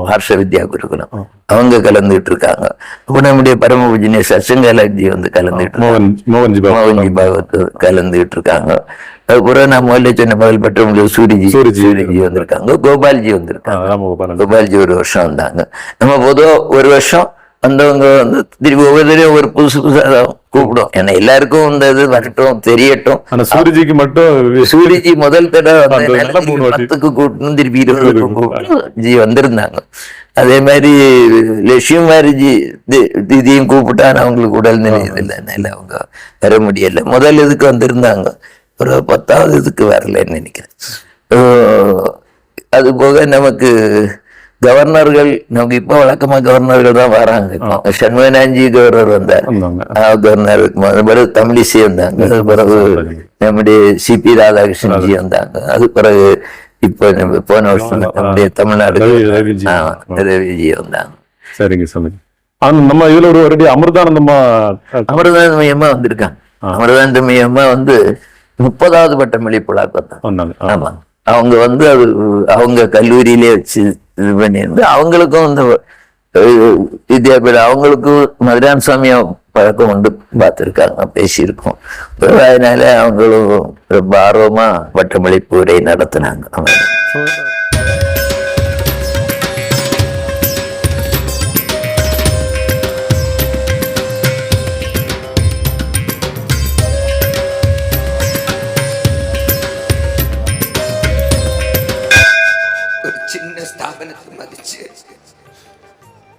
ஹர்ஷ வித்யா குருகுலம் அவங்க கலந்துட்டு இருக்காங்க. அப்ப நம்முடைய பரம பூஜ்ய சத்சங்கலாஜி வந்து கலந்துட்டு மோகன்ஜி பாகவத் கலந்துட்டு இருக்காங்க. அதுக்கப்புறம் நான் முதல்ல சொன்ன முதல் பட்டம் சூரிஜி வந்திருக்காங்க, கோபால்ஜி வந்திருக்காங்க. கோபால்ஜி ஒரு வருஷம் வந்தாங்க. நம்ம பொதுவா ஒரு வருஷம் வந்தவங்க வந்து திருப்பி ஒவ்வொருத்தரையும் ஒரு புதுசு புதுசா கூப்பிடும். ஏன்னா எல்லாருக்கும் இந்த இது வரட்டும் தெரியட்டும். சூரிஜிக்கு மட்டும் சூரிஜி முதல் தடவை 10க்கு கூட்டணும், திருப்பி 20 வந்திருந்தாங்க. அதே மாதிரி லட்சுமிமாரிஜி திதியும் கூப்பிட்டா அவங்களுக்கு உடல் நிலை இல்லை, அவங்க வர முடியல. முதல் இதுக்கு வந்திருந்தாங்க, ஒரு 10வது இதுக்கு வரலன்னு நினைக்கிறேன். அது போக நமக்கு கவர்னர்கள், நமக்கு இப்ப வழக்கமா கவர்னர்கள் தான் வராங்க. இப்போ சண்முகநாஞ்சி கவர்னர் வந்தார், கவர்னர் தமிழிசை வந்தாங்க. அது பிறகு நம்முடைய சிபி ராதாகிருஷ்ணன்ஜி வந்தாங்க. அது பிறகு இப்ப போன வருஷம் நம்முடைய தமிழ்நாடு ரவிஜி வந்தாங்க. சரிங்க சாமி. நம்ம இதுல ஒரு அமிர்தானந்தம்மா வந்திருக்காங்க. அமிர்தானந்தம்மா வந்து 30வது பட்டமளிப்பு விழாக்கு வந்தாங்க. ஆமா, அவங்க வந்து அது அவங்க கல்லூரியிலே வச்சு இது பண்ணியிருந்து அவங்களுக்கும் இந்த வித்யாபீடம் அவங்களுக்கும் மதுரான் சுவாமியை பழக்கம் கொண்டு பார்த்துருக்காங்க, பேசியிருக்கோம். அதனால அவங்களும் ரொம்ப ஆர்வமா பட்டமளிப்பு உரை நடத்தினாங்க. ஒரு சின்ன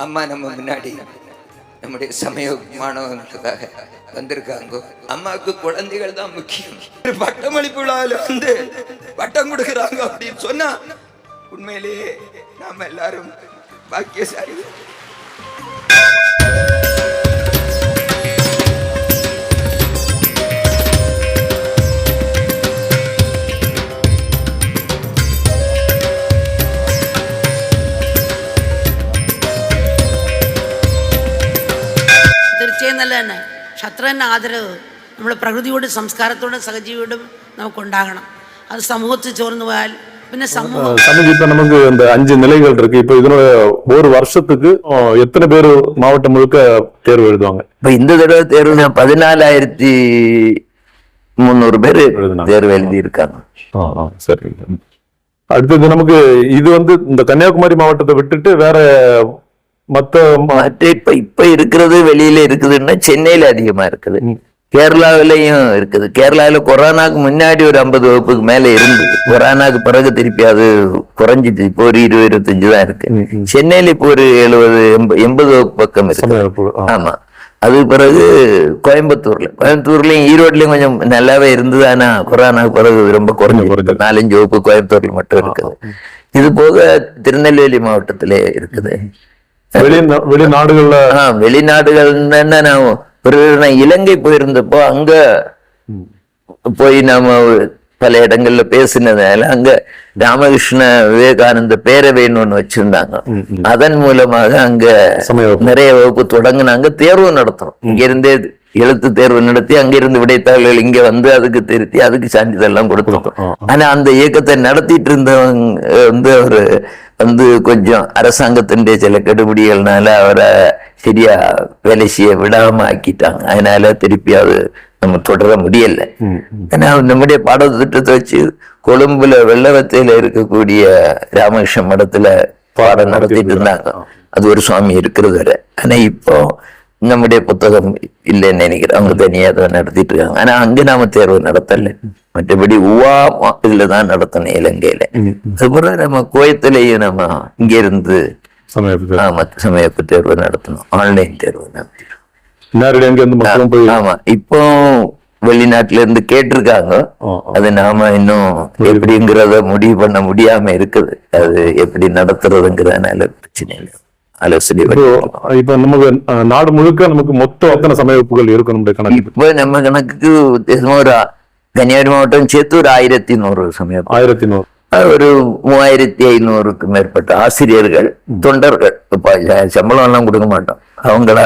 அம்மா நம்ம முன்னாடி நம்முடைய சமய மாணவர்களுக்காக வந்திருக்காங்க. அம்மாவுக்கு குழந்தைகள் தான் முக்கியம். பட்டமளிப்பு விழாவில் வந்து பட்டம் கொடுக்குறாங்க அப்படின்னு சொன்னா உண்மையிலேயே நாம எல்லாரும் பாக்கியசாலி. തീർച്ചയായും ക്ഷത്രന് ആദരവ് നമ്മുടെ പ്രകൃതിയോടും സംസ്കാരത്തോടും സഹജീവിയോടും നമുക്ക് ഉണ്ടാകണം. അത് സമൂഹത്തിൽ ചോർന്നു പോയാൽ പിന്നെ സമൂഹம். இப்ப நமக்கு இந்த 5 நிலைகள் இருக்கு. இப்ப இதனோட ஒரு வருஷத்துக்கு எத்தனை பேர் மாவட்டம் முழுக்க தேர்வு எழுதுவாங்க? இப்ப இந்த தடவை தேர்வு 14,300 பேர் தேர்வு எழுதி இருக்காங்க. சரி. அடுத்தது நமக்கு இது வந்து இந்த கன்னியாகுமரி மாவட்டத்தை விட்டுட்டு வேற மற்ற இப்ப இருக்கிறது வெளியில இருக்குதுன்னா சென்னையில அதிகமா இருக்குது, கேரளாவிலையும் இருக்குது. கேரளாவில கொரோனாக்கு முன்னாடி ஒரு 50 வகுப்புக்கு மேல இருந்தது. கொரோனாக்கு பிறகு திருப்பி அது குறைஞ்சிட்டு இப்போ ஒரு 20-25 தான் இருக்கு. சென்னையில இப்போ ஒரு 70-80 வகுப்பு பக்கம் இருக்கு. ஆமா. அது பிறகு கோயம்புத்தூர்லயும் ஈரோட்லயும் கொஞ்சம் நல்லாவே இருந்தது. ஆனா கொரோனாக்கு பிறகு ரொம்ப குறைஞ்சு 4-5 வகுப்பு கோயம்புத்தூர்ல மட்டும் இருக்குது. இது போக திருநெல்வேலி மாவட்டத்திலே இருக்குது. வெளிநாடுகள்னா நான் இலங்கை போயிருந்தப்போ அங்க போய் நாம பல இடங்கள்ல பேசினதால அங்க ராமகிருஷ்ண விவேகானந்த பேரவைன்னு ஒண்ணு வச்சிருந்தாங்க. அதன் மூலமாக அங்க நிறைய வகுப்பு தொடங்கினாங்க. தேர்வு நடத்துறோம். இங்க இருந்தே எழுத்து தேர்வு நடத்தி அங்கிருந்து விடைத்தாள்கள் இங்க வந்து அதுக்கு திருத்தி அதுக்கு சான்றிதழ் எல்லாம் கொடுத்தோம். ஆனா அந்த இயக்கத்தை நடத்திட்டு இருந்தவங்க வந்து அவரு வந்து கொஞ்சம் அரசாங்கத்தினுடைய சில கெடுபிடிகள்னால அவரை சரியா வேலை செய்ய விடாம ஆக்கிட்டாங்க. அதனால திருப்பி அது நம்ம தொடர முடியல. ஏன்னா நம்முடைய பாடத்திட்டத்தை வச்சு கொழும்புல வெள்ளவத்தையில இருக்கக்கூடிய ராமகிருஷ்ண மடத்துல பாடம் நடத்திட்டு இருந்தாங்க. அது ஒரு சுவாமி இருக்கிறது வரை. ஆனா இப்போ நம்முடைய புத்தகம் இல்லைன்னு நினைக்கிறேன். அவங்க தனியா தான் நடத்திட்டு இருக்காங்க. ஆனா அங்க நாம தேர்வு நடத்தல. மற்றபடி இதுலதான் நடத்தணும் இலங்கையில. அதுபோல நம்ம கோயத்திலேயும் நம்ம இங்க இருந்து சமயப்பு தேர்வு நடத்தணும். ஆன்லைன் தேர்வு நடத்தணும். ஆமா. இப்போ வெளிநாட்டுல இருந்து கேட்டிருக்காங்க. அது நாம இன்னும் எப்படிங்கிறத முடிவு பண்ண முடியாம இருக்குது. அது எப்படி நடத்துறதுங்கிறதுனால பிரச்சனை இல்லை. ஆலோசனை. இப்ப நமக்கு நாடு முழுக்க நமக்கு மொத்தம் எத்தனை சமய வகுப்புகள் இருக்கும்? இப்ப நம்ம கணக்குக்கு ஒரு கன்னியாகுமரி மாவட்டம் சேர்த்து ஒரு 1100 சமய 1100 ஒரு 3500க்கு மேற்பட்ட ஆசிரியர்கள் தொண்டர்கள். சம்பளம் எல்லாம் கொடுக்க மாட்டோம். அவங்கள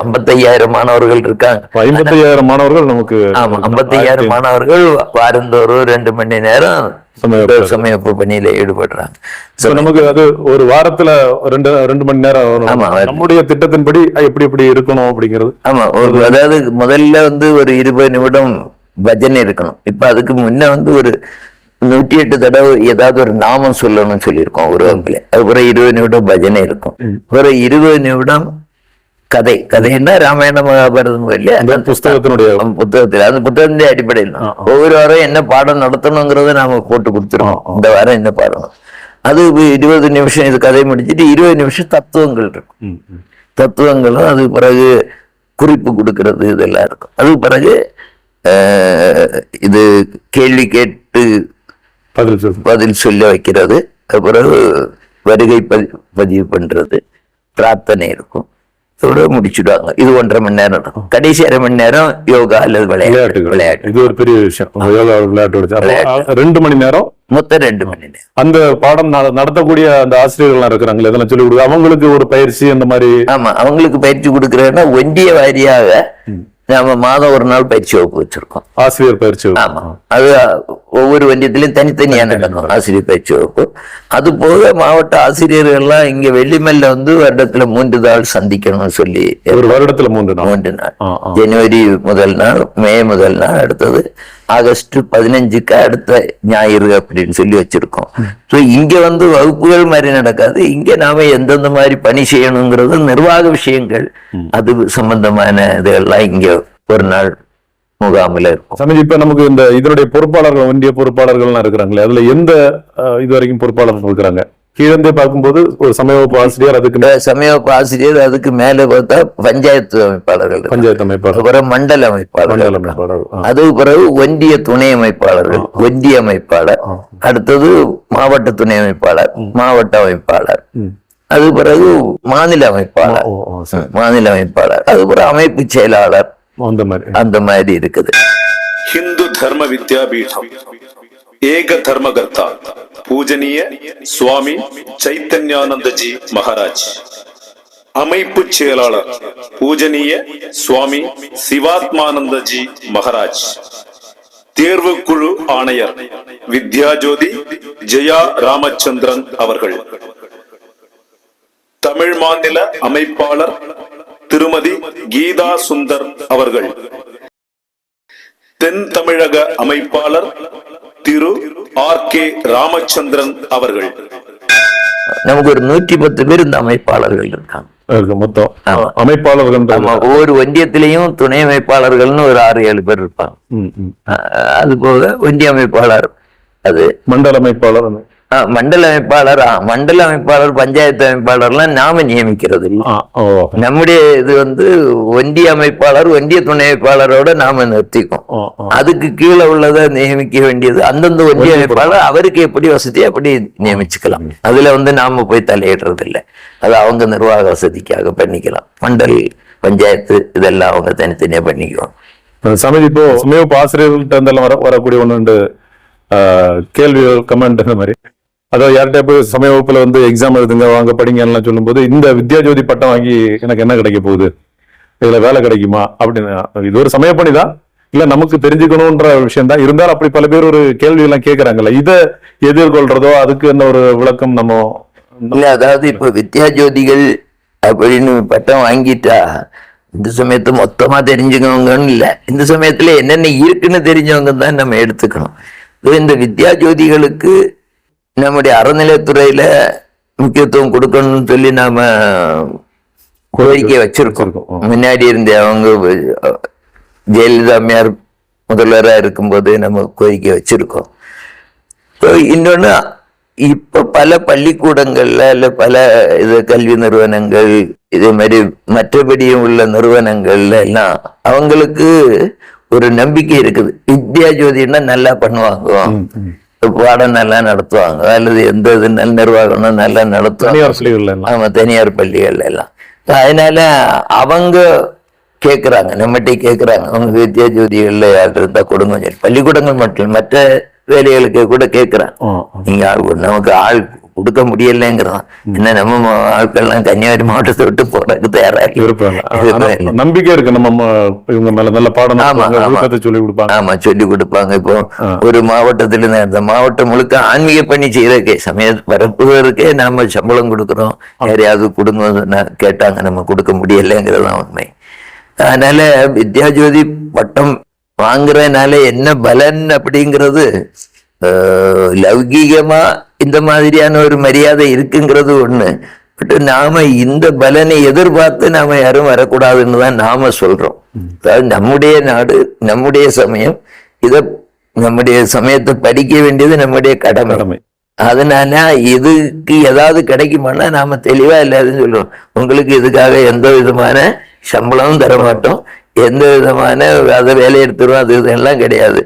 55,000 மாணவர்கள் இருக்காங்க. 55,000 மாணவர்கள் நமக்கு. ஆமா, 55,000 மாணவர்கள் வாரந்தோறும் 2 மணி நேரம் சமயப்பு பணியில ஈடுபடுறாங்க. நமக்கு அது ஒரு வாரத்துல 2 மணி நேரம். நம்முடைய திட்டத்தின்படி எப்படி எப்படி இருக்கணும் அப்படிங்கிறது. ஆமா. அதாவது முதல்ல வந்து ஒரு 20 நிமிடம் பஜனை இருக்கணும். இப்ப அதுக்கு முன்ன வந்து ஒரு 108 தடவை ஏதாவது ஒரு நாமம் சொல்லணும்னு சொல்லியிருக்கோம் ஒரு வகுப்புல. அதுக்கப்புறம் 20 நிமிடம் பஜனை இருக்கும். ஒரு 20 நிமிடம் கதைன்னா ராமாயண மகாபாரதம் இல்லையா, புத்தகத்தில் அந்த புத்தகத்தின் அடிப்படையில் ஒவ்வொரு வாரம் என்ன பாடம் நடத்தணுங்கிறத நாம போட்டு கொடுத்துருவோம். இந்த வாரம் என்ன பாடம், அது 20 நிமிஷம் இது கதை முடிச்சுட்டு 20 நிமிஷம் தத்துவங்கள் இருக்கும். தத்துவங்களும் அது பிறகு குறிப்பு கொடுக்கறது இதெல்லாம் இருக்கும். அது பிறகு இது கேள்வி கேட்டு பதில் சொல்ல வைக்கிறது. அது பிறகு வருகை பதிவு பண்றது, பிரார்த்தனை இருக்கும். முடிச்சுடுவாங்க. இது 1.5 மணி நேரம் இருக்கும். கடைசி 1/2 மணி நேரம் யோகா அல்லது விளையாட்டு. இது ஒரு பெரிய விஷயம். யோகா விளையாட்டு 2 மணி நேரம், மொத்தம் 2 மணி நேரம். அந்த பாடம் நடத்தக்கூடிய அந்த ஆசிரியர்கள் இருக்கிறாங்க, இதெல்லாம் சொல்லி கொடுக்க அவங்களுக்கு ஒரு பயிற்சி அந்த மாதிரி. ஆமா, அவங்களுக்கு பயிற்சி கொடுக்கறதுன்னா ஒன்றிய வாரியாக நாம மாதம் ஒரு நாள் பயிற்சி வகுப்பு வச்சிருக்கோம். ஆசிரியர் பயிற்சி. ஆமா, அது ஒவ்வொரு வண்டியத்திலையும் தனித்தனியா நடக்கும் ஆசிரியர் பயிற்சி வகுப்பு. அது போக மாவட்ட ஆசிரியர்கள் எல்லாம் இங்க வெள்ளிமல்ல வந்து வருடத்துல 3 நாள் சந்திக்கணும்னு சொல்லி, ஒரு வருடத்துல 3 நாள். ஜனவரி முதல் நாள், மே முதல் நாள், அடுத்தது ஆகஸ்ட் 15க்கு அடுத்த ஞாயிறு அப்படின்னு சொல்லி வச்சிருக்கோம். ஸோ இங்க வந்து வகுப்புகள் மாதிரி நடக்காது. இங்க நாம எந்தெந்த மாதிரி பணி செய்யணுங்கிறது நிர்வாக விஷயங்கள், அது சம்பந்தமான இதெல்லாம் இங்க ஒரு நாள் முகாமில் இருக்கும். சமீப இப்ப நமக்கு இதனுடைய பொறுப்பாளர்கள், ஒன்றிய பொறுப்பாளர்கள்லாம் இருக்கிறாங்களே, அதுல எந்த இது வரைக்கும் பொறுப்பாளர்கள் இருக்கிறாங்க? கீழே பார்க்கும்போது ஒரு சமய வகுப்பு ஆசிரியர், அதுக்கு சமய வகுப்பு ஆசிரியர், அதுக்கு மேல பார்த்தா பஞ்சாயத்து அமைப்பாளர்கள், பஞ்சாயத்து அமைப்பாளர், அப்புறம் மண்டல அமைப்பாளர்கள், அதுக்கு பிறகு ஒன்றிய துணை அமைப்பாளர்கள், ஒன்றிய அமைப்பாளர், அடுத்தது மாவட்ட துணை அமைப்பாளர், மாவட்ட அமைப்பாளர், அது பிறகு மாநில அமைப்பாளர், அது பிறகு அமைப்பு செயலாளர், அந்த மாதிரி இருக்குது. ஹிந்து தர்ம வித்யாபீடம் ஏக தர்மகர்த்தா பூஜனீய சுவாமி சைத்தன்யானந்தஜி மகாராஜ். அமைப்பு செயலாளர் பூஜனீய சுவாமி சிவாத்மானந்தஜி மகாராஜ். தேர்வுக்குழு ஆணையர் வித்யாஜோதி ஜெயா ராமச்சந்திரன் அவர்கள். தமிழ் மாநில அமைப்பாளர் திருமதி கீதா சுந்தர் அவர்கள். தென் தமிழக அமைப்பாளர் திரு R.K. ராமச்சந்திரன் அவர்கள். நமக்கு ஒரு 110 பேர் இந்த அமைப்பாளர்கள் இருக்காங்க மொத்தம். அமைப்பாளர்கள் ஒவ்வொரு ஒன்றியத்திலையும் துணை அமைப்பாளர்கள்னு ஒரு 6-7 பேர் இருப்பாங்க. அது போக ஒன்றிய அமைப்பாளர், அது மண்டல அமைப்பாளர், மண்டல அமைப்பாளர், பஞ்சாயத்து அமைப்பாளர்லாம் நாம நியமிக்கிறது இல்லை. நம்முடைய இது ஒன்றிய அமைப்பாளர், ஒன்றிய துணை அமைப்பாளரோட நாம நிறுத்திக்கும். அதுக்கு கீழே உள்ளதை நியமிக்க வேண்டியது அந்தந்த ஒன்றிய அமைப்பாளர் அவருக்கு எப்படி வசதியோ அப்படி நியமிச்சுக்கலாம். அதுல நாம போய் தலையிடுறது இல்லை. அது அவங்க நிர்வாக வசதிக்காக பண்ணிக்கலாம். மண்டல், பஞ்சாயத்து இதெல்லாம் அவங்க தனித்தனியா பண்ணிக்குவோம். சமயம் இப்போ சமய ஆசிரியர்கள்ட்ட வரக்கூடிய ஒன்று கேள்வி, கமெண்ட் இந்த மாதிரி, அதாவது யார்கிட்ட போய் சமய வகுப்புல எக்ஸாம் எழுதுங்க, வாங்க படிங்கலாம் சொல்லும் போது, இந்த வித்யாஜோதி பட்டம் வாங்கி எனக்கு என்ன கிடைக்க போகுது, இதுல வேலை கிடைக்குமா அப்படின்னு, இது ஒரு சமய பணிதான், இல்ல நமக்கு தெரிஞ்சுக்கணும்ன்ற விஷயம் தான். இருந்தாலும் அப்படி பல பேர் ஒரு கேள்வி எல்லாம் கேட்கறாங்கல்ல, இதை எதிர்கொள்றதோ அதுக்கு என்ன ஒரு விளக்கம் நம்ம இல்ல. அதாவது இப்ப வித்யாஜோதிகள் அப்படின்னு பட்டம் வாங்கிட்டா இந்த சமயத்தை மொத்தமா தெரிஞ்சுக்கவங்கன்னு இல்ல, இந்த சமயத்துல என்னென்ன இருக்குன்னு தெரிஞ்சவங்க தான் நம்ம எடுத்துக்கணும். இந்த வித்யாஜோதிகளுக்கு நம்முடைய அறநிலையத்துறையில முக்கியத்துவம் கொடுக்கணும்னு சொல்லி நாம கோரிக்கை வச்சிருக்கோம். முன்னாடி இருந்த அவங்க ஜெயலலிதா அம்மையார் முதல்வரா இருக்கும்போது நம்ம கோரிக்கை வச்சிருக்கோம். இன்னொன்னு, இப்ப பல பள்ளிக்கூடங்கள்ல இல்ல பல கல்வி நிறுவனங்கள், இதே மாதிரி மற்றபடியும் உள்ள நிறுவனங்கள்ல எல்லாம் அவங்களுக்கு ஒரு நம்பிக்கை இருக்குது. வித்யாஜோதினா நல்லா பண்ணுவாங்க, பாடம் நல்லா நடத்துவாங்க, அல்லது எந்த இது நல்ல நிர்வாகம் நல்லா நடத்துவாங்க. ஆமா, தனியார் பள்ளிகள் எல்லாம். அதனால அவங்க கேட்கறாங்க, நம்மகிட்ட கேட்கறாங்க, அவங்க வித்யாஜோதிகள்ல யாரு இருந்தா கொடுங்க. பள்ளிக்கூடங்கள் மட்டும் மற்ற வேலைகளுக்கு கூட கேட்கறாங்க. நீங்க நமக்கு ஆள் கொடுக்க முடியலங்கிறோம். என்ன நம்ம ஆட்கள்லாம் கன்னியாகுமரி மாவட்டத்தை விட்டு போறதுக்கு தயாரா இருப்பாங்க. நம்பிக்கை இருக்கு நம்ம இவங்க மேல நல்ல பாடம் சொல்லி கொடுப்பாங்க. ஆமா, சொல்லி கொடுப்பாங்க. இப்போ ஒரு மாவட்டத்துல இந்த மாவட்டம் முழுக்க ஆன்மீக பணி செய்யறதுக்கே சமய பரப்புவதற்கே நாம சம்பளம் கொடுக்குறோம். யாரையாவது கொடுங்க கேட்டாங்க, நம்ம கொடுக்க முடியலைங்கிறதான் உண்மை. அதனால வித்யாஜோதி பட்டம் வாங்குறதுனால என்ன பலன் அப்படிங்கிறது, லௌகீகமா இந்த மாதிரியான ஒரு மரியாதை இருக்குங்கிறது ஒண்ணு. பட் நாம இந்த பலனை எதிர்பார்த்து நாம யாரும் வரக்கூடாதுன்னு தான் நாம சொல்றோம். அதாவது நம்முடைய நாடு, நம்முடைய சமயம், நம்முடைய சமயத்தை படிக்க வேண்டியது நம்முடைய கடமை. அதனால இதுக்கு ஏதாவது கிடைக்குமானா நாம தெளிவா இல்லாதுன்னு சொல்லுவோம். உங்களுக்கு இதுக்காக எந்த விதமான சம்பளமும் தர மாட்டோம், எந்த விதமான அதை வேலை எடுத்துருவோம், அது இதெல்லாம் கிடையாது.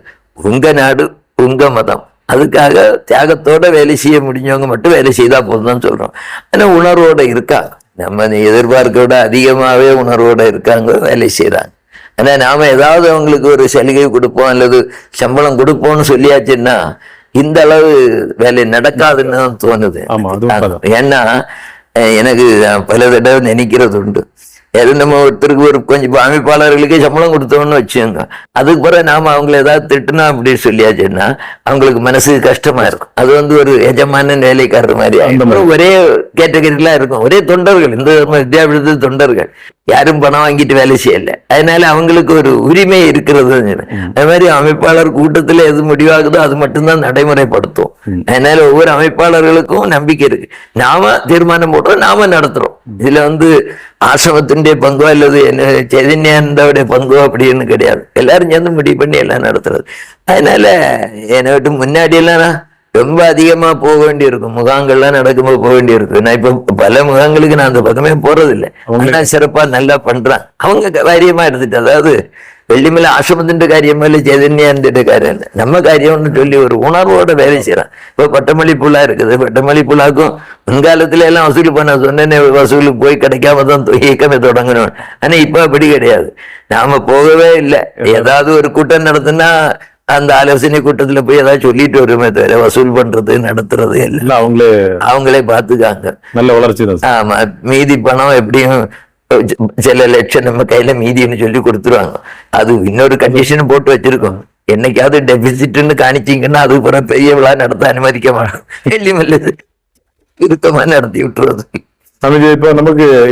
உங்க நாடு, உங்க மதம், அதுக்காக தியாகத்தோட வேலை செய்ய முடிஞ்சவங்க மட்டும் வேலை செய்தா போதும் சொல்றோம். ஆனா உணர்வோட இருக்காங்க, நம்ம எதிர்பார்க்க விட அதிகமாவே உணர்வோட இருக்காங்க, வேலை செய்யறாங்க. ஆனா நாம ஏதாவது அவங்களுக்கு ஒரு சலுகை கொடுப்போம் அல்லது சம்பளம் கொடுப்போம்னு சொல்லியாச்சுன்னா இந்த அளவு வேலை நடக்காதுன்னு தான் தோணுது. ஏன்னா எனக்கு பல தடவை நினைக்கிறது உண்டு, எது நம்ம ஒருத்தருக்கு ஒரு கொஞ்சம் அமைப்பாளர்களுக்கே சம்பளம் கொடுத்தோம்னு வச்சுங்க, அதுக்கு பிறகு நாம அவங்களை ஏதாவது திட்டுனா அப்படின்னு சொல்லியாச்சுன்னா அவங்களுக்கு மனசுக்கு கஷ்டமா இருக்கும். அது ஒரு எஜமான வேலைக்காரர் மாதிரி ஒரே கேட்டகரிலாம் இருக்கும், ஒரே தொண்டர்கள், இந்த வித்யாபீடத்தில் தொண்டர்கள், யாரும் பணம் வாங்கிட்டு வேலை செய்யல. அதனால அவங்களுக்கு ஒரு உரிமை இருக்கிறது. அது மாதிரி அமைப்பாளர் கூட்டத்துல எது முடிவாகுதோ அது மட்டும்தான் நடைமுறைப்படுத்தும். அதனால ஒவ்வொரு அமைப்பாளர்களுக்கும் நம்பிக்கை இருக்கு. நாம தீர்மானம் போடுறோம், நாம நடத்துறோம். இதுல ஆசிரமத்தினுடைய பங்கோ அல்லது சைதன்யானந்தோடைய பங்கோ அப்படின்னு கிடையாது. எல்லாரும் சேர்ந்து முடிவு பண்ணி எல்லாம் நடத்துறது. அதனால என்னை விட்டு முன்னாடி எல்லாம் ரொம்ப அதிகமா போக வேண்டி இருக்கும். முகாங்கள்லாம் நடக்கும்போது போக வேண்டி இருக்கும். நான் இப்ப பல முகாங்களுக்கு நான் அந்த பக்கமே போறது இல்லை. ஆனா சிறப்பா நல்லா பண்றான். அவங்க காரியமா எடுத்துட்டு, அதாவது வெள்ளிமலை ஆசிரமத்தின் காரியமா இல்லை, சைதன்யாந்திட்ட காரியம் இல்லை, நம்ம காரியம்னு சொல்லி ஒரு உணர்வோட வேலை செய்யறான். இப்ப பட்டமளி புலா இருக்குது. பட்டமளி புலாக்கும் முன்காலத்துல எல்லாம் வசூல் பண்ண சொன்னேன்னு வசூலுக்கு போய் கிடைக்காம தான் இயக்கமே தொடங்கணும். ஆனா இப்ப அப்படி கிடையாது. நாம போகவே இல்லை. ஏதாவது ஒரு கூட்டம் நடத்துனா அந்த ஆலோசனை கூட்டத்துல போய் ஏதாவது சொல்லிட்டு வருமே தவிர வசூல் பண்றது நடத்துறது எல்லாம் அவங்களே பாத்துக்காங்க. நல்ல வளர்ச்சி தான். ஆமா, மீதி பணம் எப்படியும் சில லட்சம் நம்ம கையில மீதின்னு சொல்லி கொடுத்துருவாங்க. அது இன்னொரு கண்டிஷன் போட்டு வச்சிருக்கோம். என்னைக்காவது டெபிசிட்னு காணிச்சிங்கன்னா அது கூட பெரிய விழா நடத்த அனுமதிக்க மாட்டோம். வெள்ளிமலை இருக்கமா நடத்தி விட்டுறது. நமக்கு இப்ப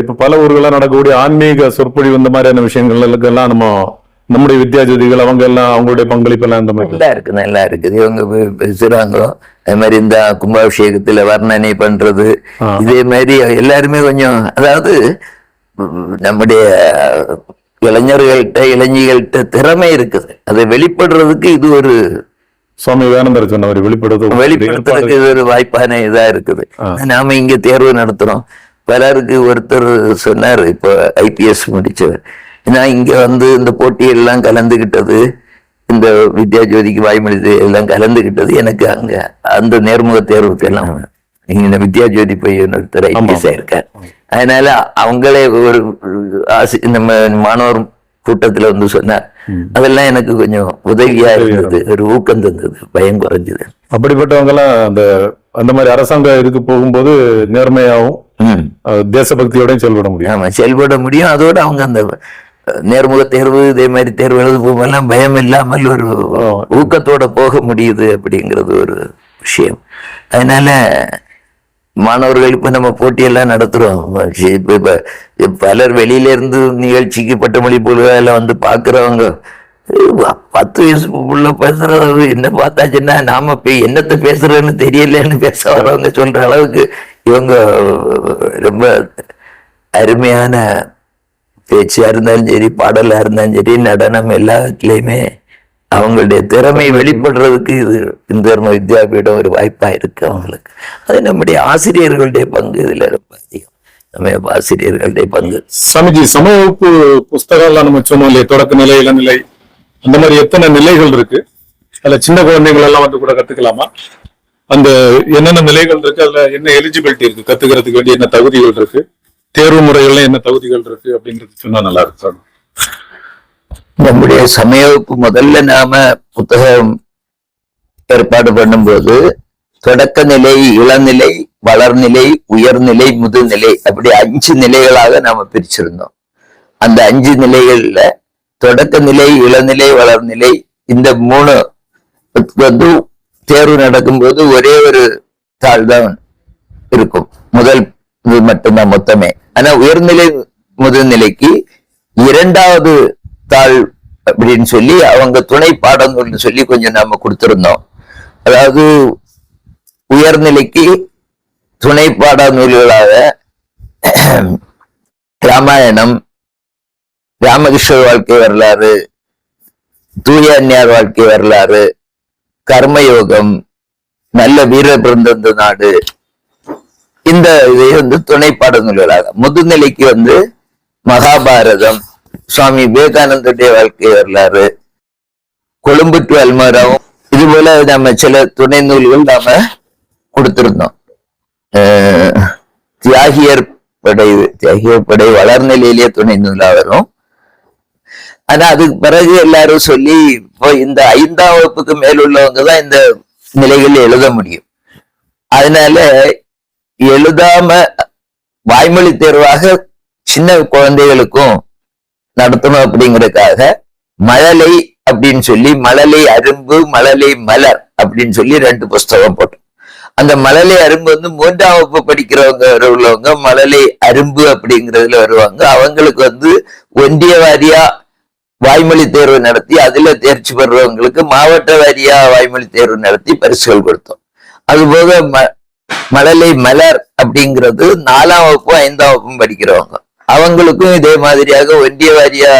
இப்ப பல ஊர்களா நடக்கக்கூடிய ஆன்மீக சொற்பொழிவு இந்த மாதிரியான விஷயங்களுக்கெல்லாம் நம்முடைய வித்யாஜோதிகள் அவங்க எல்லாம் அவங்களுடைய பங்களிப்பு எல்லாம் இந்த மாதிரி நல்லா இருக்குது. இவங்க பேசுறாங்க. அது மாதிரி இந்த கும்பாபிஷேகத்துல வர்ணனை பண்றது, இதே மாதிரி எல்லாருமே கொஞ்சம், அதாவது நம்முடைய இளைஞர்கள்ட்ட திறமை இருக்குது. அதை வெளிப்படுறதுக்கு இது ஒரு சுவாமி விவேகானந்தர் சொன்ன மாதிரி வெளிப்படுத்துறதுக்கு இது ஒரு வாய்ப்பான இதா இருக்குது. நாம இங்க தேர்வு நடத்துறோம். பலருக்கு ஒருத்தர் சொன்னார், இப்போ IPS முடிச்சவர், நான் இங்க இந்த போட்டியெல்லாம் கலந்துகிட்டது, இந்த வித்யாஜோதிக்கு வாய்மொழி எல்லாம் கலந்துகிட்டது, எனக்கு அங்க அந்த நேர்முக தேர்வுக்கு எல்லாம் இங்க வித்யாஜோதி போய் ஒருத்தர் IPS இருக்கார். அதனால அவங்களே ஒரு நம்ம மாணவர் கூட்டத்துல சொன்னார். அதெல்லாம் எனக்கு கொஞ்சம் உதவியா இருந்தது, ஒரு ஊக்கம் தந்தது, பயம் குறைஞ்சது. அப்படிப்பட்டவங்க எல்லாம் அந்த மாதிரி அரசாங்க இதுக்கு போகும்போது நேர்மையாகவும் தேசபக்தியோடையும் செயல்பட முடியும். ஆமா, செயல்பட முடியும். அதோட அவங்க அந்த நேர்முக தேர்வு இதே மாதிரி தேர்வு எழுத போகலாம் பயம் இல்லாமல் ஒரு ஊக்கத்தோட போக முடியுது அப்படிங்கிறது ஒரு விஷயம். அதனால மாணவர்கள் இப்ப நம்ம போட்டியெல்லாம் நடத்துறோம். இப்ப பலர் வெளியில இருந்து நிகழ்ச்சிக்கு பட்டமளி பொழுதுல பாக்குறவங்க 10 வயசு உள்ள பேசுறது என்ன பார்த்தாச்சுன்னா நாம என்னத்த பேசுறதுன்னு தெரியலன்னு பேச வரவங்க சொல்ற அளவுக்கு இவங்க ரொம்ப அருமையான பேச்சா இருந்தாலும் சரி, பாடலா இருந்தாலும் சரி, நடனம் எல்லாத்துலயுமே அவங்களுடைய திறமை வெளிப்படுறதுக்கு இது இந்த வித்யாபீடம் ஒரு வாய்ப்பா இருக்கு அவங்களுக்கு. அது நம்முடைய ஆசிரியர்களுடைய பங்கு இதுல ரொம்ப அதிகம். நம்ம ஆசிரியர்களுடைய பங்கு. சாமிஜி, சமவகுப்பு புஸ்தகம் நம்ம சொன்னோம் இல்லையா, தொடக்க நிலை, இளநிலை, அந்த மாதிரி எத்தனை நிலைகள் இருக்கு? அதுல சின்ன குழந்தைகள் எல்லாம் கூட கத்துக்கலாமா? அந்த என்னென்ன நிலைகள் இருக்கு, அதுல என்ன எலிஜிபிலிட்டி இருக்கு, கத்துக்கிறதுக்கு வேண்டிய என்ன தகுதிகள் இருக்கு, தேர்வு முறைகள்ல என்ன தகுதிகள் இருக்கு அப்படின்றது சொன்னா நல்லா இருக்கு. நம்முடைய சமயவகுப்பு முதல்ல நாம புத்தகம் ஏற்பாடு பண்ணும்போது தொடக்க நிலை, இளநிலை, வளர்நிலை, உயர்நிலை, முதுநிலை, அப்படி 5 நிலைகளாக நாம பிரிச்சிருந்தோம். அந்த 5 நிலைகள்ல தொடக்க நிலை, இளநிலை, வளர்நிலை, இந்த 3 தேர்வு நடக்கும்போது ஒரே ஒரு தாள் தான் இருக்கும். முதல் இது மட்டும்தான் மொத்தமே. ஆனா உயர்நிலை முதுநிலைக்கு 2வது தாள் அப்படின்னு சொல்லி அவங்க துணை பாடங்கள்னு சொல்லி கொஞ்சம் நாம கொடுத்திருந்தோம். அதாவது உயர்நிலைக்கு துணை பாட நூல்களாக ராமாயணம், ராமகிருஷ்ணர் வாழ்க்கை வரலாறு, தூய அந்நியார் வாழ்க்கை வரலாறு, கர்மயோகம், நல்ல வீர பிறந்த நாடு, இந்த இதை துணை பாட நூல்களாக. முதுநிலைக்கு மகாபாரதம், சுவாமி விவேகானந்தருடைய வாழ்க்கை வரலாறு, கொழும்பு டு அல்மராவும், இது போல நம்ம சில துணை நூல்கள் நாம கொடுத்திருந்தோம். தியாகியர் படை வளர்நிலையிலேயே துணை நூலா வரும். ஆனா அதுக்கு பிறகு எல்லாரும் சொல்லி இப்போ இந்த 5ஆம் வகுப்புக்கு மேல் உள்ளவங்கதான் இந்த நிலைகள் எழுத முடியும். அதனால எழுதாம வாய்மொழி தேர்வாக சின்ன குழந்தைகளுக்கும் நடத்தணும் அப்படிங்கறதுக்காக மழலை அப்படின்னு சொல்லி, மழலை அரும்பு, மழலை மலர் அப்படின்னு சொல்லி 2 புஸ்தகம் போட்டோம். அந்த மழலை அரும்பு 3ஆம் வகுப்பு படிக்கிறவங்க உள்ளவங்க மழலை அரும்பு அப்படிங்கிறதுல வருவாங்க. அவங்களுக்கு ஒன்றிய வாரியா வாய்மொழி தேர்வு நடத்தி அதுல தேர்ச்சி பெறுறவங்களுக்கு மாவட்ட வாரியா வாய்மொழி தேர்வு நடத்தி பரிசுகள் கொடுத்தோம். அதுபோக மழலை மலர் அப்படிங்கிறது 4ஆம் வகுப்பும் 5ஆம் வகுப்பும் படிக்கிறவங்க, அவங்களுக்கும் இதே மாதிரியாக ஒன்றிய வாரியா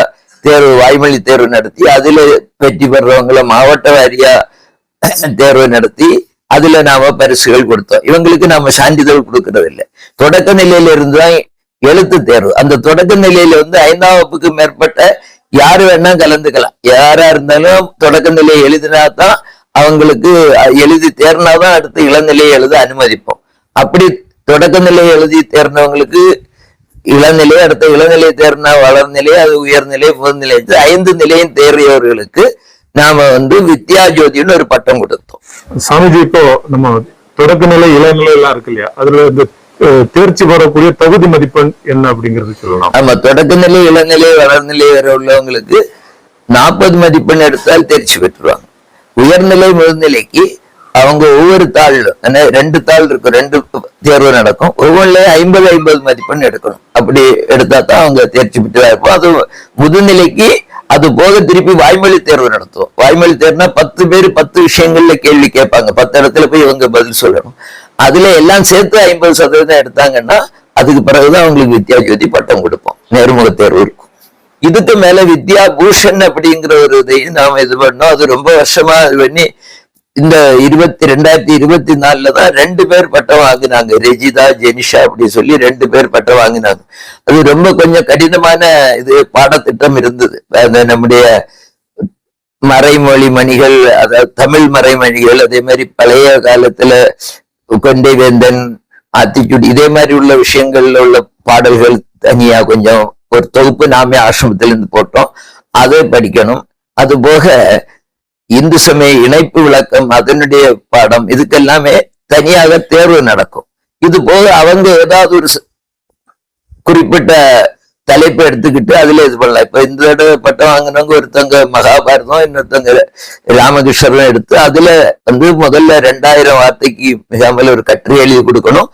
தேர்வு வாய்மொழி தேர்வு நடத்தி அதுல வெற்றி பெறவங்களை மாவட்ட வாரியா தேர்வு நடத்தி அதுல நாம பரிசுகள் கொடுத்தோம். இவங்களுக்கு நாம சான்றிதழ் கொடுக்கறது இல்லை. தொடக்க நிலையில இருந்துதான் எழுத்து தேர்வு. அந்த தொடக்க நிலையில 5ஆம் வகுப்புக்கு மேற்பட்ட யாரு வேணா கலந்துக்கலாம். யாரா இருந்தாலும் தொடக்க நிலையை எழுதினாதான் அவங்களுக்கு எழுதி தேர்னாதான் அடுத்து இளநிலையை எழுத அனுமதிப்போம். அப்படி தொடக்க நிலையை எழுதி தேர்ந்தவங்களுக்கு இளநிலை, அடுத்த இளநிலை தேர்னா வளர்நிலை, அது உயர்நிலை, முதுநிலை, 5 நிலையும் தேறியவர்களுக்கு நாம வித்யா ஜோதின்னு ஒரு பட்டம் கொடுத்தோம். சாமிஜி, இப்போ நம்ம தொடக்க நிலை இளநிலை எல்லாம் இருக்கு இல்லையா, அதுல இந்த தேர்ச்சி பெறக்கூடிய தகுதி மதிப்பெண் என்ன அப்படிங்கிறது சொல்லலாம். ஆமா, தொடக்க நிலை, இளநிலை, வளர்நிலை வர உள்ளவங்களுக்கு 40 மதிப்பெண் எடுத்தால் தேர்ச்சி பெற்றுருவாங்க. உயர்நிலை, முதுநிலைக்கு அவங்க ஒவ்வொரு தாள்லும் 2 தாள் இருக்கும், 2 தேர்வு நடக்கும். ஒவ்வொன்றுலயும் 50 மதிப்பெண் எடுக்கணும். அப்படி எடுத்தா தான் அவங்க தேர்ச்சி பெற்றா இருப்போம். அது முதுநிலைக்கு அது போக திருப்பி வாய்மொழி தேர்வு நடத்துவோம். வாய்மொழி தேர்வுனா 10 பேர் 10 விஷயங்கள்ல கேள்வி கேட்பாங்க. 10 இடத்துல போய் இவங்க பதில் சொல்லணும். அதுல எல்லாம் சேர்த்து 50% எடுத்தாங்கன்னா அதுக்கு பிறகுதான் அவங்களுக்கு வித்யா ஜோதி பட்டம் கொடுப்போம். நேர்முக தேர்வு இருக்கும். இதுக்கு மேல வித்யா பூஷன் அப்படிங்கிற ஒரு இதையும் நாம இது பண்ணோம். அது ரொம்ப வருஷமா இது பண்ணி இந்த 2024 தான் 2 பேர் பட்டம் வாங்கினாங்க. ரெஜிதா, ஜெனிஷா அப்படி சொல்லி 2 பேர் பட்டம் வாங்கினாங்க. அது ரொம்ப கொஞ்சம் கடினமான இது பாடத்திட்டம் இருந்தது. நம்முடைய மறைமொழி மணிகள், அதாவது தமிழ் மறைமொழிகள், அதே மாதிரி பழைய காலத்துல கொண்டை வேந்தன், ஆத்திச்சூடி, இதே மாதிரி உள்ள விஷயங்கள்ல உள்ள பாடல்கள் தனியா கொஞ்சம் ஒரு தொகுப்பு நாமே ஆசிரமத்திலிருந்து போட்டோம். அதை படிக்கணும். அது போக இந்து சமய இணைப்பு விளக்கம், அதனுடைய பாடம், இதுக்கெல்லாமே தனியாக தேர்வு நடக்கும். இது போக அவங்க ஏதாவது ஒரு குறிப்பிட்ட தலைப்பை எடுத்துக்கிட்டு அதுல இது பண்ணலாம். இப்ப இந்த தடவை பட்டம் வாங்கினவங்க ஒருத்தவங்க மகாபாரதம், இன்னொருத்தவங்க ராமகிருஷ்ணரும் எடுத்து அதுல முதல்ல 2000 வார்த்தைக்கு மிகாமல் ஒரு கட்டுரை எழுதி கொடுக்கணும்.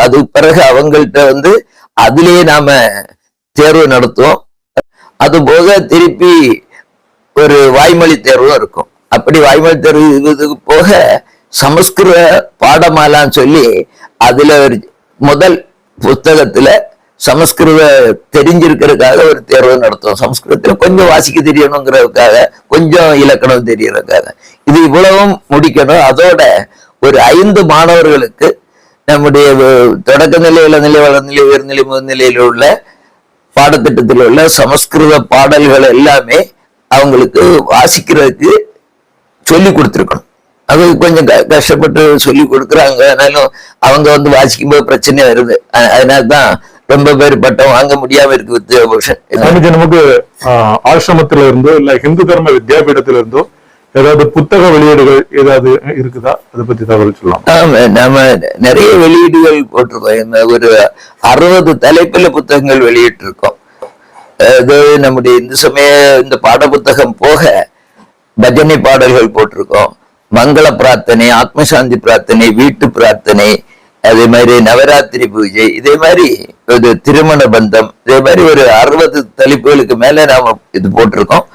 அது பிறகு அவங்கள்ட்ட அதுலயே நாம தேர்வு நடத்துவோம். அது போக திருப்பி ஒரு வாய்மொழி தேர்வும் இருக்கும். அப்படி வாய்மொழி தேர்வு இதுக்கு போக சமஸ்கிருத பாடமாலான்னு சொல்லி அதுல ஒரு முதல் புத்தகத்துல சமஸ்கிருத தெரிஞ்சிருக்கிறதுக்காக ஒரு தேர்வு நடத்துவோம். சமஸ்கிருதத்துல கொஞ்சம் வாசிக்க தெரியணுங்கிறதுக்காக, கொஞ்சம் இலக்கணம் தெரியறதுக்காக. இது இவ்வளவும் முடிக்கணும். அதோட ஒரு 5 மாணவர்களுக்கு நம்முடைய தொடக்க நிலை, இளநிலை, வளர்நிலை, உயர்நிலை, முதுநிலையில் உள்ள பாடத்திட்டத்தில் உள்ள சமஸ்கிருத பாடல்கள் எல்லாமே அவங்களுக்கு வாசிக்கிறதுக்கு சொல்லி கொடுத்துருக்கணும். அது கொஞ்சம் கஷ்டப்பட்டு சொல்லி கொடுக்குறாங்க. ஆனாலும் அவங்க வாசிக்கும்போது பிரச்சனை வருது. அதனால்தான் ரொம்ப பேர் பட்டம் வாங்க முடியாம இருக்கு வித்யாபூஷன். நமக்கு ஆசிரமத்தில இருந்தோ இல்ல இந்து தர்ம வித்யாபீடத்தில இருந்தோ ஏதாவது புத்தக வெளியீடுகள் ஏதாவது இருக்குதா? அதை பத்தி தகவல் சொல்லலாம். ஆமா, நாம நிறைய வெளியீடுகள் போட்டிருக்கோம். ஒரு 60 தலைப்புல புத்தகங்கள் வெளியிட்டு இருக்கோம். அது நம்முடைய இந்து சமய இந்த பாட புத்தகம் போக பஜனை பாடல்கள் போட்டிருக்கோம். மங்கள பிரார்த்தனை, ஆத்மசாந்தி பிரார்த்தனை, வீட்டு பிரார்த்தனை, அதே மாதிரி நவராத்திரி பூஜை, இதே மாதிரி ஒரு திருமண பந்தம், இதே மாதிரி ஒரு 60 தலைப்புகளுக்கு மேல நாம இது போட்டிருக்கோம்.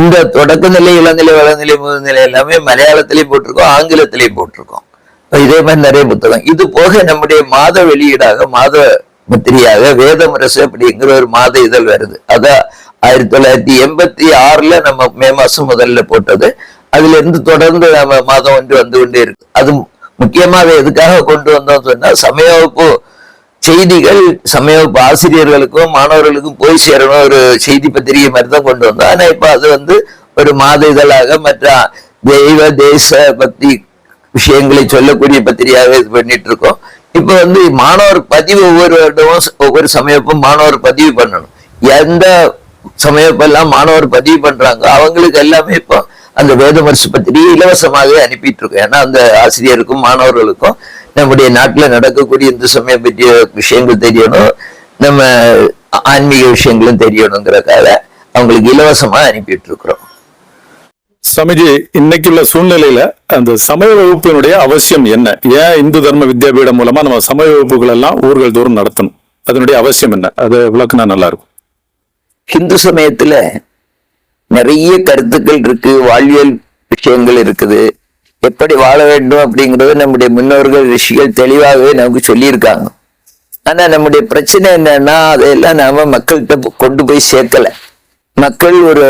இந்த தொடக்க நிலை, இளநிலை, வளர்நிலை, முதுநிலை எல்லாமே மலையாளத்திலையும் போட்டிருக்கோம், ஆங்கிலத்திலையும் போட்டிருக்கோம். இதே மாதிரி நிறைய புத்தகம். இது போக நம்முடைய மாத வெளியீடாக, மாத முத்திரியாக வேதமுரசு அப்படிங்கிற ஒரு மாத இதழ் வருது. அதான் 1986 நம்ம மே மாசம் முதல்ல போட்டது. அதுல இருந்து தொடர்ந்து நம்ம மாதம் ஒன்று வந்து கொண்டே இருக்கு. அது முக்கியமா அதை எதுக்காக கொண்டு வந்தோம் சொன்னா, சமய வகுப்பு செய்திகள் சமய வகுப்பு ஆசிரியர்களுக்கும் மாணவர்களுக்கும் போய் சேரணும், ஒரு செய்தி பத்திரிகை மாதிரி தான் கொண்டு வந்தோம். ஆனா இப்ப அது ஒரு மாத இதழாக மற்ற தெய்வ தேச பக்தி விஷயங்களை சொல்லக்கூடிய பத்திரிகையாக இது பண்ணிட்டு இருக்கோம். இப்ப மாணவர் பதிவு ஒவ்வொரு வருடமும் ஒவ்வொரு சமயப்பும் மாணவர் பதிவு பண்ணணும். எந்த சமயப்பெல்லாம் மாணவர் பதிவு பண்றாங்க அவங்களுக்கு எல்லாமே இப்போ அந்த வேதமரசு பத்திரிகை இலவசமாக அனுப்பிட்டு இருக்கோம். ஏன்னா அந்த ஆசிரியருக்கும் மாணவர்களுக்கும் நம்முடைய நாட்டுல நடக்கக்கூடிய இந்து சமயம் பற்றிய விஷயங்கள் தெரியணும், நம்ம ஆன்மீக விஷயங்களும் தெரியணுங்கிறதுக்காக அவங்களுக்கு இலவசமா அனுப்பிட்டு இருக்கிறோம். சமிஜி, இன்னைக்குள்ள சூழ்நிலையில அந்த சமய வகுப்பினுடைய அவசியம் என்ன? ஏன் இந்து தர்ம வித்யாபீடம் மூலமா நம்ம சமய வகுப்புகள் எல்லாம் ஊர்கள் தோறும் நடத்தணும்? அதனுடைய அவசியம் என்ன? அது விளக்குனா நல்லா இருக்கும். ஹிந்து சமயத்துல நிறைய கருத்துக்கள் இருக்கு, வாழ்வியல் விஷயங்கள் இருக்குது. எப்படி வாழ வேண்டும் அப்படிங்கறது நம்முடைய முன்னோர்கள் ரிஷிகள் தெளிவாகவே நமக்கு சொல்லியிருக்காங்க. ஆனா நம்முடைய பிரச்சனை என்னன்னா, அதையெல்லாம் நாம மக்கள்கிட்ட கொண்டு போய் சேர்க்கல. மக்கள் ஒரு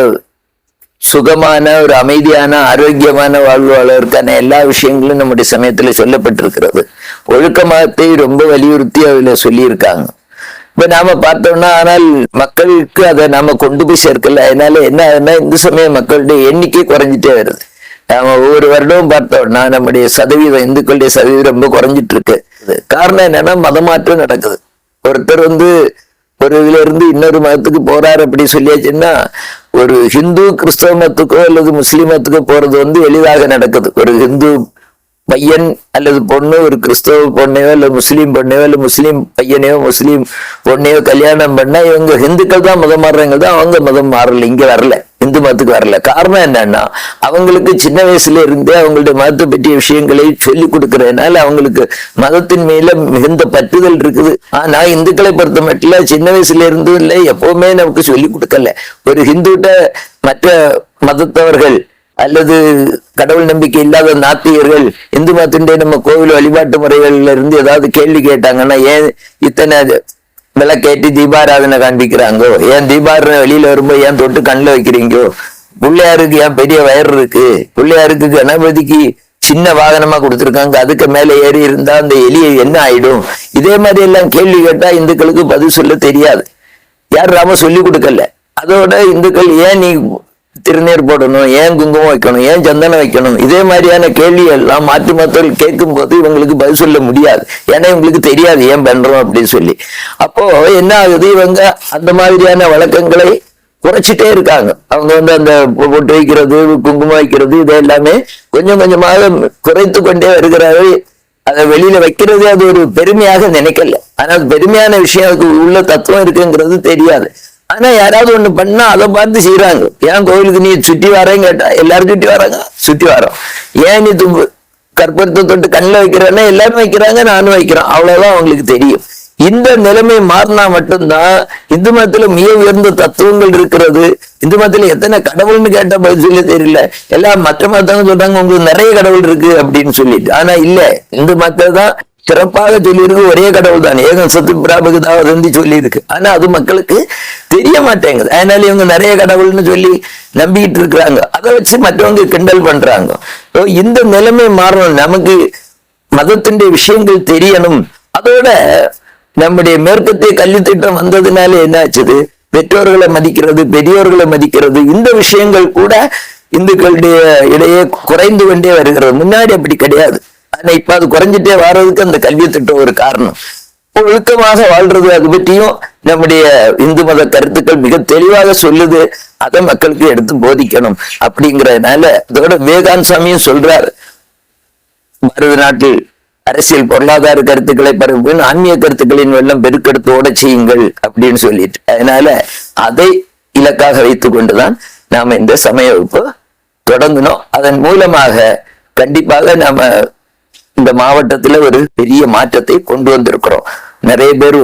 சுகமான ஒரு அமைதியான ஆரோக்கியமான வாழ்வு வாழ்வதற்கான எல்லா விஷயங்களும் நம்முடைய சமயத்துல சொல்லப்பட்டிருக்கிறது. ஒழுக்கமாகத்தை ரொம்ப வலியுறுத்தி அதுல சொல்லியிருக்காங்க. இப்ப நாம பார்த்தோம்னா, ஆனால் மக்களுக்கு அதை நாம கொண்டு போய் சேர்க்கல. அதனால என்ன ஆகுதுன்னா, இந்து சமய மக்களுடைய எண்ணிக்கை குறைஞ்சிட்டே வருது. நாம ஒவ்வொரு வருடமும் பார்த்தோம்னா நம்முடைய சதவீதம், இந்துக்களுடைய சதவீதம் ரொம்ப குறைஞ்சிட்டு இருக்கு. காரணம் என்னன்னா, மதமாற்றம் நடக்குது. ஒருத்தர் ஒரு இதுல இருந்து இன்னொரு மதத்துக்கு போறாரு அப்படி சொல்லியாச்சுன்னா, ஒரு ஹிந்து கிறிஸ்தவ மதத்துக்கோ அல்லது முஸ்லீம் மதத்துக்கோ போறது எளிதாக நடக்குது. ஒரு ஹிந்து பையன் அல்லது பொண்ணு ஒரு கிறிஸ்தவ பொண்ணையோ இல்ல முஸ்லீம் பொண்ணையோ இல்ல முஸ்லீம் பையனையோ முஸ்லீம் பொண்ணையோ கல்யாணம் பண்ணா இவங்க ஹிந்துக்கள் தான் மதம் மாறுறவங்க தான், அவங்க மதம் மாறல, இங்க வரல, இந்து மதத்துக்கு வரல. காரணம் என்னன்னா, அவங்களுக்கு சின்ன வயசுல இருந்தே அவங்களுடைய மதத்தை பற்றிய விஷயங்களை சொல்லி கொடுக்கறதுனால அவங்களுக்கு மதத்தின் மேல மிகுந்த பற்றுதல் இருக்குது. ஆனா இந்துக்களை பொறுத்த மட்டும் சின்ன வயசுல இருந்து இல்லை, எப்பவுமே நமக்கு சொல்லி கொடுக்கல. ஒரு ஹிந்துட்ட மற்ற மதத்தவர்கள் அல்லது கடவுள் நம்பிக்கை இல்லாத நாத்திகர்கள் இந்து மதத்தின் நம்ம கோவில் வழிபாட்டு முறைகள்ல இருந்து ஏதாவது கேள்வி கேட்டாங்கன்னா, ஏன் இத்தனை விளக்கேற்றி தீபாராதனை காண்பிக்கிறாங்கோ, ஏன் தீபாராதனை வெளியில வரும்போது ஏன் தொட்டு கண்ணில் வைக்கிறீங்கோ, பிள்ளையாருக்கு ஏன் பெரிய வயர் இருக்கு, பிள்ளையாருக்கு கணபதிக்கு சின்ன வாகனமா கொடுத்துருக்காங்க, அதுக்கு மேல ஏறி இருந்தா அந்த எலியை என்ன ஆயிடும், இதே மாதிரி எல்லாம் கேள்வி கேட்டா இந்துக்களுக்கு பதில் சொல்ல தெரியாது. யார் நாம சொல்லி கொடுக்கல. அதோட இந்துக்கள் ஏன் நீ திருநீர் போடணும், ஏன் குங்குமம் வைக்கணும், ஏன் சந்தனம் வைக்கணும், இதே மாதிரியான கேள்வி எல்லாம் மாற்று மத்தவர்கள் கேட்கும் போது இவங்களுக்கு பதில் சொல்ல முடியாது. ஏன்னா இவங்களுக்கு தெரியாது ஏன் பண்றோம் அப்படின்னு சொல்லி. அப்போ என்ன ஆகுது, இவங்க அந்த மாதிரியான வழக்கங்களை குறைச்சிட்டே இருக்காங்க. அவங்க அந்த பொட்டு வைக்கிறது, குங்குமம் வைக்கிறது, இது எல்லாமே கொஞ்சம் கொஞ்சமாக குறைத்து கொண்டே வருகிறார்கள். அதை வெளியில வைக்கிறது அது ஒரு பெருமையாக நினைக்கல. ஆனால் பெருமையான விஷயம், அதுக்கு உள்ள தத்துவம் இருக்குங்கிறது தெரியாது. ஆனா யாராவது ஒண்ணு பண்ணா அதை பார்த்து செய்யறாங்க. ஏன் கோவிலுக்கு நீ சுற்றி வரேன்னு கேட்டா எல்லாரும் சுற்றி வராங்க, சுற்றி வரோம். ஏன் நீ கற்பூரத்தை தொட்டு கண்ணில் வைக்கிறேன்னா எல்லாரும் வைக்கிறாங்க, நானும் வைக்கிறேன், அவ்வளவுதான் அவங்களுக்கு தெரியும். இந்த நிலைமை மாறினா மட்டும்தான் இந்து மதத்துல மிக உயர்ந்த தத்துவங்கள் இருக்கிறது. இந்து மதத்துல எத்தனை கடவுள்னு கேட்டா பதில் சொல்ல தெரியல. எல்லாம் மற்ற மதத்தவங்க சொல்றாங்க உங்களுக்கு நிறைய கடவுள் இருக்கு அப்படின்னு சொல்லிட்டு. ஆனா இல்ல, இந்து மதத்துல தான் சிறப்பாக சொல்லியிருக்கு, ஒரே கடவுள் தான், ஏகம் சத்து பிராபகதாவது சொல்லியிருக்கு. ஆனா அது மக்களுக்கு தெரிய மாட்டேங்குது. அதனால இவங்க நிறைய கடவுள்னு சொல்லி நம்பிக்கிட்டு இருக்கிறாங்க. அதை வச்சு மற்றவங்க கிண்டல் பண்றாங்க. இந்த நிலைமை மாறணும். நமக்கு மதத்தின் விஷயங்கள் தெரியணும். அதோட நம்முடைய மேற்கத்திய கல்வி திட்டம் வந்ததுனால என்ன ஆச்சுது, பெற்றோர்களை மதிக்கிறது, பெரியோர்களை மதிக்கிறது, இந்த விஷயங்கள் கூட இந்துக்களுடைய இடையே குறைந்து கொண்டே வருகிறது. முன்னாடி அப்படி கிடையாது. ஆனா இப்ப அது குறைஞ்சிட்டே வர்றதுக்கு அந்த கல்வி திட்டம் ஒரு காரணம். ஒழுக்கமாக வாழ்றது, அது பற்றியும் நம்முடைய இந்து மத கருத்துக்கள் மிக தெளிவாக சொல்லுது. அதை மக்களுக்கு எடுத்து போதிக்கணும் அப்படிங்கிறதுனால அதோட விவேகானந்த சுவாமியும் சொல்றாரு, பாரத நாட்டில் அரசியல் பொருளாதார கருத்துக்களை பரப்பு, ஆன்மீக கருத்துக்களின் வெள்ளம் பெருக்கெடுத்தோட செய்யுங்கள் அப்படின்னு சொல்லிட்டு. அதனால அதை இலக்காக வைத்துக் கொண்டுதான் நாம இந்த சமய வகுப்பு தொடங்கணும். அதன் மூலமாக கண்டிப்பாக நாம இந்த மாவட்டத்துல ஒரு பெரிய மாற்றத்தை கொண்டு வந்திருக்கிறோம். நிறைய பேர்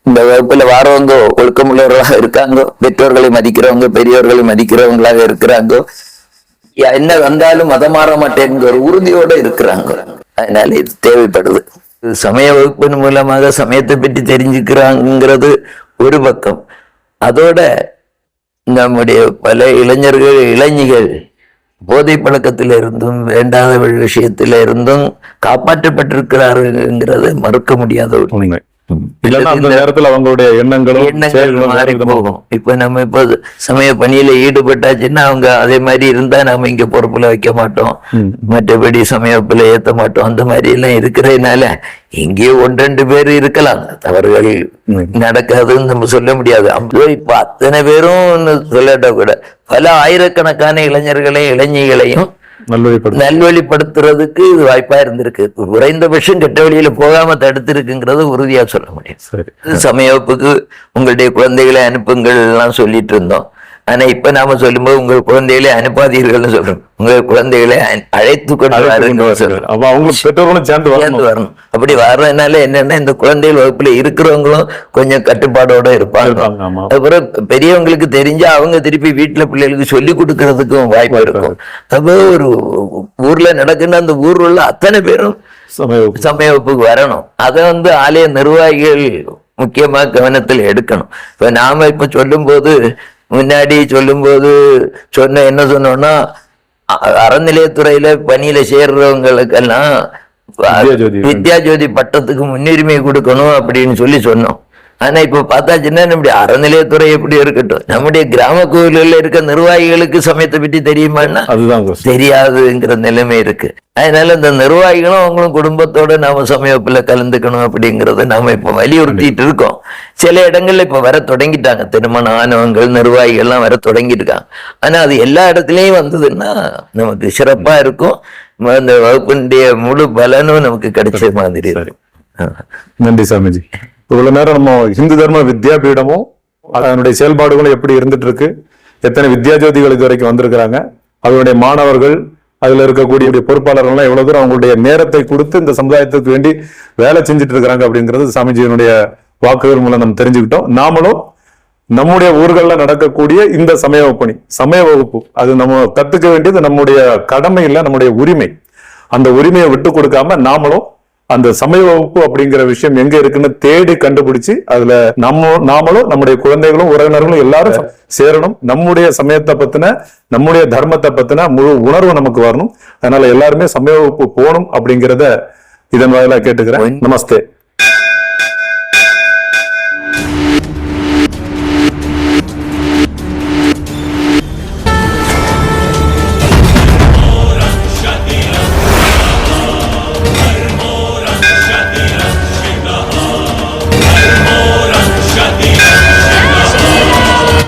இந்த வகுப்புல வாரவங்க ஒழுக்கமுள்ளவர்களாக இருக்காங்க, பெற்றோர்களை மதிக்கிறவங்க, பெரியோர்களை மதிக்கிறவங்களாக இருக்கிறாங்க. என்ன வந்தாலும் மதம் மாற மாட்டேங்கிற ஒரு உறுதியோட இருக்கிறாங்க. அதனால இது தேவைப்படுது. சமய வகுப்பின் மூலமாக சமயத்தை பற்றி தெரிஞ்சுக்கிறாங்கிறது ஒரு பக்கம். அதோட நம்முடைய பல இளைஞர்கள், இளைஞர்கள் போதை பழக்கத்தில இருந்தும் வேண்டாத விஷயத்தில இருந்தும் காப்பாற்றப்பட்டிருக்கிறாருங்கிறத மறுக்க முடியாத உண்மை. அந்த நேரத்துல அவங்களுடைய எண்ணங்களும் மாறி போகும். இப்ப நம்ம இப்ப சமய பணியில ஈடுபட்டாச்சுன்னா அவங்க அதே மாதிரி இருந்தா நாம இங்க பொறுப்புல வைக்க மாட்டோம், மற்றபடி சமயப்புல ஏத்த மாட்டோம். அந்த மாதிரி எல்லாம் இருக்கிறதுனால இங்கே 1-2 பேர் இருக்கலாம், தவறுகள் நடக்காதுன்னு நம்ம சொல்ல முடியாது. இப்ப அத்தனை பேரும் சொல்லட்ட கூட பல ஆயிரக்கணக்கான இளைஞர்களையும் இளைஞர்களையும் நல்வழிப்படுத்துறதுக்கு இது வாய்ப்பா இருந்திருக்கு. குறைந்தபட்சம் கெட்ட வழியில போகாம தடுத்து இருக்குங்கிறது உறுதியா சொல்ல முடியும். சமய வகுப்புக்கு உங்களுடைய குழந்தைகளை அனுப்புங்கள் எல்லாம் சொல்லிட்டு இருந்தோம். ஆனா இப்ப நாம சொல்லும்போது உங்கள் குழந்தைகளை அனுப்பாதீர்கள்னு சொல்றோம். உங்கள் குழந்தைகளை அழைத்து கொண்டு சேர்ந்து வரணும். அப்படி வர்றதுனால என்னன்னா, இந்த குழந்தைகள் வகுப்புல இருக்கிறவங்களும் கொஞ்சம் கட்டுப்பாடோட இருப்பாங்க. அப்புறம் பெரியவங்களுக்கு தெரிஞ்சா அவங்க திருப்பி வீட்டுல பிள்ளைகளுக்கு சொல்லி கொடுக்கறதுக்கும் வாய்ப்பு இருக்கும். அப்போ ஒரு ஊர்ல நடக்குன்னு அந்த ஊர்ல உள்ள அத்தனை பேரும் சமய வகுப்புக்கு வரணும். அதை ஆலய நிர்வாகிகள் முக்கியமா கவனத்தில் எடுக்கணும். இப்ப நாம இப்ப சொல்லும் போது முன்னாடி சொல்லும்போது என்ன சொன்னோம்னா அறநிலையத்துறையில பணியில சேர்றவங்களுக்கெல்லாம் வித்யாஜோதி பட்டத்துக்கு முன்னுரிமை கொடுக்கணும் அப்படின்னு சொன்னோம். ஆனா இப்ப பார்த்தாச்சுன்னா நம்முடைய அறநிலையத்துறை எப்படி இருக்கட்டும், நம்முடைய கிராம கோவில்கள்ல இருக்க நிர்வாகிகளுக்கு சமயத்தை பற்றி தெரியுமான்னா அதுதான் தெரியாதுங்கிற நிலைமை இருக்கு. அதனால இந்த நிர்வாகிகளும் அவங்களும் குடும்பத்தோட நாம சமயப்புல கலந்துக்கணும் அப்படிங்கறத நாம இப்ப வலியுறுத்திட்டு இருக்கோம். சில இடங்கள்ல இப்ப வர தொடங்கிட்டாங்க, திருமண ஆணவங்கள் நிர்வாகிகள்லாம் வர தொடங்கியிருக்காங்க. ஆனா அது எல்லா இடத்துலயும் வந்ததுன்னா நமக்கு சிறப்பா இருக்கும், அந்த வகுப்பினுடைய முழு பலனும் நமக்கு கிடைச்ச மாதிரி இருக்கும். நன்றி சாமிஜி. இவ்வளவு நேரம் நம்ம இந்து தர்ம வித்யாபீடமும் அதனுடைய செயல்பாடுகளும் எப்படி இருந்துட்டு இருக்கு, எத்தனை வித்யாஜோதிகள் இது வரைக்கும் வந்திருக்கிறாங்க, அவருடைய மாணவர்கள், அதுல இருக்கக்கூடிய பொறுப்பாளர்கள்லாம் எவ்வளவு தூரம் அவங்களுடைய நேரத்தை கொடுத்து இந்த சமுதாயத்துக்கு வேண்டி வேலை செஞ்சுட்டு இருக்கிறாங்க அப்படிங்கிறது சாமிஜியினுடைய வாக்குகள் மூலம் நம்ம தெரிஞ்சுக்கிட்டோம். நாமளும் நம்முடைய ஊர்கள்ல நடக்கக்கூடிய இந்த சமய பணி, சமய வகுப்பு, அது நம்ம கத்துக்க வேண்டியது நம்முடைய கடமை இல்லை, நம்முடைய உரிமை. அந்த உரிமையை விட்டு கொடுக்காம நாமளும் அந்த சமய வகுப்பு அப்படிங்கிற விஷயம் எங்க இருக்குன்னு தேடி கண்டுபிடிச்சு அதுல நாமளும் நம்முடைய குழந்தைகளும் உறவினர்களும் எல்லாரும் சேரணும். நம்முடைய சமயத்தை பத்தின, நம்முடைய தர்மத்தை பத்தின முழு உணர்வு நமக்கு வரணும். அதனால எல்லாருமே சமய வகுப்பு போகணும் அப்படிங்கிறத இதன் வாயிலா கேட்டுக்கிறேன். நமஸ்தே.